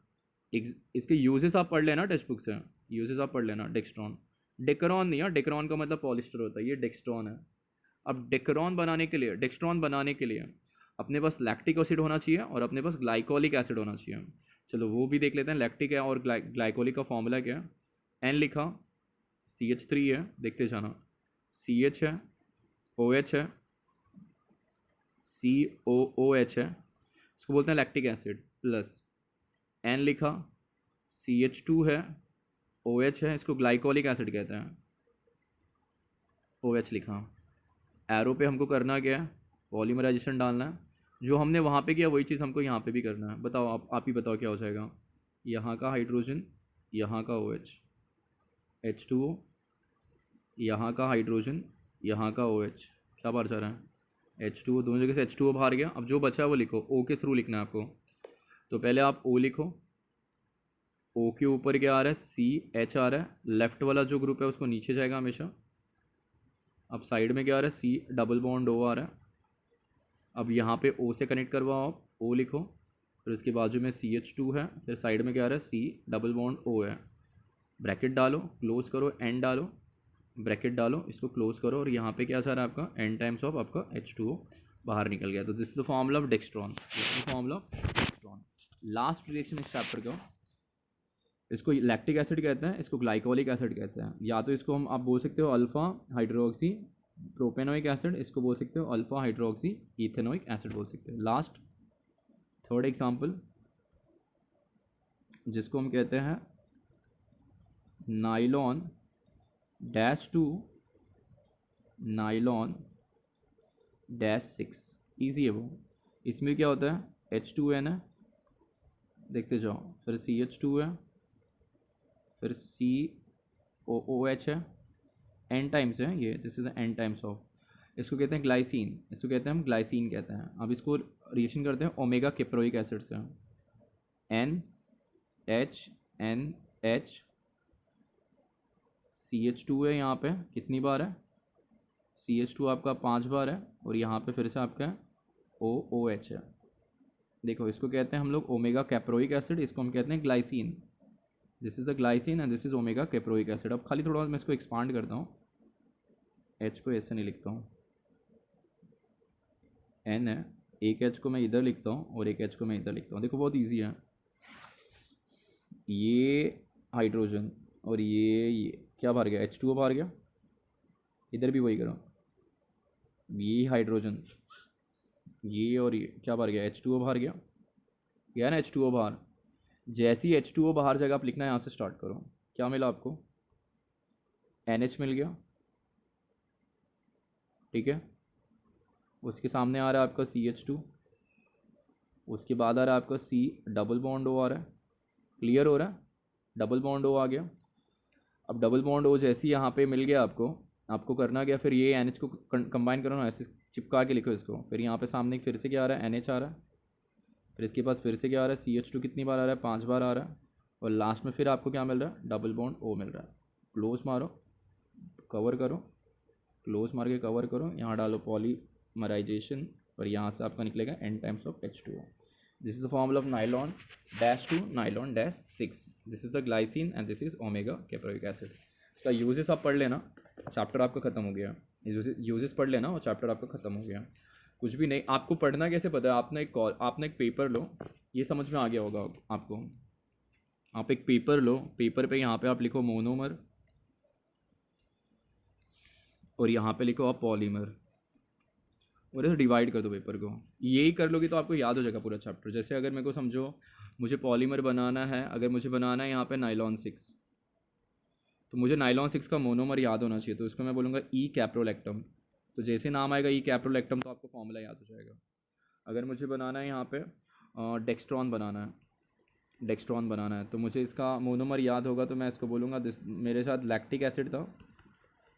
इसके यूजेस आप पढ़ लेना टेक्स्ट बुक से, यूजेस आप पढ़ लेना। डेक्स्ट्रॉन, डेक्रॉन नहीं है, डेक्रॉन का मतलब पॉलिस्टर होता है, ये डेक्स्ट्रॉन है। अब डेक्स्ट्रॉन बनाने के लिए अपने पास लैक्टिक एसिड होना चाहिए और अपने पास ग्लाइकोलिक एसिड होना चाहिए। चलो वो भी देख लेते हैं, लैक्टिक है और ग्लाइकोलिक का फॉर्मूला क्या है। N लिखा, CH3 है, देखते जाना, CH है, OH है, COOH है, इसको बोलते हैं लैक्टिक एसिड, प्लस N लिखा, CH2 है, OH है, इसको ग्लाइकोलिक एसिड कहते हैं, OH लिखा। एरो पे हमको करना क्या है, पॉलीमराइजेशन डालना है। जो हमने वहाँ पे किया वही चीज़ हमको यहाँ पे भी करना है। बताओ, आप ही बताओ क्या हो जाएगा। यहाँ का हाइड्रोजन, यहाँ का OH, H2O, यहाँ का हाइड्रोजन, यहाँ का OH, क्या बाहर जा रहा है, H2O, दोनों जगह से H2O बाहर गया। अब जो बचा है वो लिखो, O के थ्रू लिखना है आपको। तो पहले आप O लिखो, O के ऊपर क्या आ रहा है, CH आ रहा है, लेफ्ट वाला जो ग्रुप है उसको नीचे जाएगा हमेशा। अब साइड में क्या आ रहा है, C डबल बॉन्ड O आ रहा है। अब यहाँ पे O से कनेक्ट करवाओ, आप O लिखो, फिर उसके बाजू में CH2 है, फिर साइड में क्या आ रहा है, C डबल बॉन्ड O है। ब्रैकेट डालो, क्लोज करो, N डालो, ब्रैकेट डालो, इसको क्लोज करो, और यहाँ पे क्या जा रहा है आपका, N टाइम्स ऑफ आपका H2O बाहर निकल गया। तो this is the formula of dextran, this is the formula of dextran. Last reaction इस चैप्टर का, इसको लैक्टिक एसिड कहते हैं, इसको ग्लाइकोलिक एसिड कहते हैं। या तो इसको हम आप बोल सकते हो अल्फ़ा हाइड्रोक्सी प्रोपेनोइक एसिड, इसको बोल सकते हो अल्फ़ा हाइड्रोक्सी इथेनोइक एसिड बोल सकते हो। लास्ट थर्ड एग्जांपल जिसको हम कहते हैं nylon dash two nylon dash 6, easy है वो। इसमें क्या होता है H2N है, देखते जाओ, फिर CH2 है, फिर COOH है, N टाइम्स है ये, this is N times of, इसको कहते हैं ग्लाइसिन, इसको कहते हैं हम ग्लाइसिन कहते हैं। अब इसको रिएक्शन करते हैं ओमेगा कैप्रोइक एसिड से, NH CH2 है, यहाँ पे कितनी बार है CH2 आपका 5 बार है, और यहाँ पे फिर से आपका OOH है। देखो इसको कहते हैं हम लोग ओमेगा कैप्रोइक एसिड, इसको हम कहते हैं glycine, this is the glycine and this is omega caproic acid. अब खाली थोड़ा मैं इसको एक्सपांड करता हूँ, H को ऐसे नहीं लिखता हूँ, N है, एक H को मैं इधर लिखता हूँ और एक H को मैं इधर लिखता हूँ। देखो बहुत ईजी है, ये हाइड्रोजन और ये क्या बाहर गया, H2O बाहर गया, इधर भी वही करो, ये हाइड्रोजन, ये और ये क्या बाहर गया, H2O बाहर गया ना H2O बाहर। जैसे ही H2O बाहर जाएगा आप लिखना यहाँ से स्टार्ट करो, क्या मिला आपको NH मिल गया, ठीक है। उसके सामने आ रहा है आपका CH2, उसके बाद आ रहा है आपका C डबल बॉन्ड O आ रहा है, क्लियर हो रहा है, डबल बॉन्ड O आ गया। अब डबल बॉन्ड O जैसे ही यहाँ पे मिल गया आपको करना क्या, फिर ये NH को कंबाइन करो ना, ऐसे चिपका के लिखो इसको। फिर यहाँ पे सामने फिर से क्या आ रहा है, NH आ रहा है, फिर इसके पास फिर से क्या आ रहा है, CH2 कितनी बार आ रहा है, 5 बार आ रहा है, और लास्ट में फिर आपको क्या मिल रहा है, डबल बॉन्ड O मिल रहा है। क्लोज मारो, कवर करो, क्लोज मार के कवर करो, यहाँ डालो पॉलीमराइजेशन, और यहाँ से आपका निकलेगा N times of H2O। This is the formula of nylon dash two nylon dash 6, this is the glycine and this is omega caproic acid. इसका यूजेस आप पढ़ लेना, चैप्टर आपका ख़त्म हो गया। यूजेस पढ़ लेना और चैप्टर आपका ख़त्म हो गया। कुछ भी नहीं, आपको पढ़ना कैसे पता है, आपने एक पेपर लो, ये समझ में आ गया होगा आपको। आप एक पेपर लो, पेपर पे यहाँ पे आप लिखो मोनोमर, और यहाँ पे लिखो आप पॉलीमर, और ऐसे डिवाइड कर दो पेपर को। यही कर लोगे तो आपको याद हो जाएगा पूरा चैप्टर। जैसे अगर मेरे को समझो मुझे पॉलीमर बनाना है, अगर मुझे बनाना है यहाँ पे नाइलॉन 6, तो मुझे नाइलॉन 6 का मोनोमर याद होना चाहिए, तो इसको मैं बोलूँगा ई कैप्रोलैक्टम। तो जैसे नाम आएगा ई कैप्रोलैक्टम तो आपको फॉर्मूला याद हो जाएगा। अगर मुझे बनाना है यहाँ पे डेक्स्ट्रॉन बनाना है, तो मुझे इसका मोनोमर याद होगा, तो मैं इसको बोलूँगा मेरे साथ लैक्टिक एसिड था,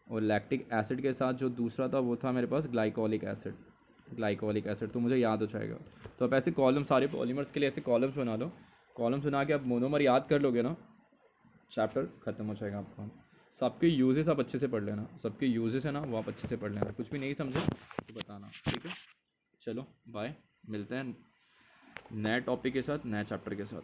और लैक्टिक एसिड के साथ जो दूसरा था वो था मेरे पास ग्लाइकोलिक एसिड, तो मुझे याद हो जाएगा। तो आप ऐसे कॉलम, सारे पॉलीमर्स के लिए ऐसे कॉलम्स बना लो, कॉलम्स बना के आप मोनोमर याद कर लोगे ना, चैप्टर ख़त्म हो जाएगा आपका। सबके यूजेस आप अच्छे से पढ़ लेना, सबके यूजेस है ना वो आप अच्छे से पढ़ लेना, कुछ भी नहीं समझे तो बताना, ठीक है। चलो बाय, मिलते हैं नए टॉपिक के साथ, नए चैप्टर के साथ।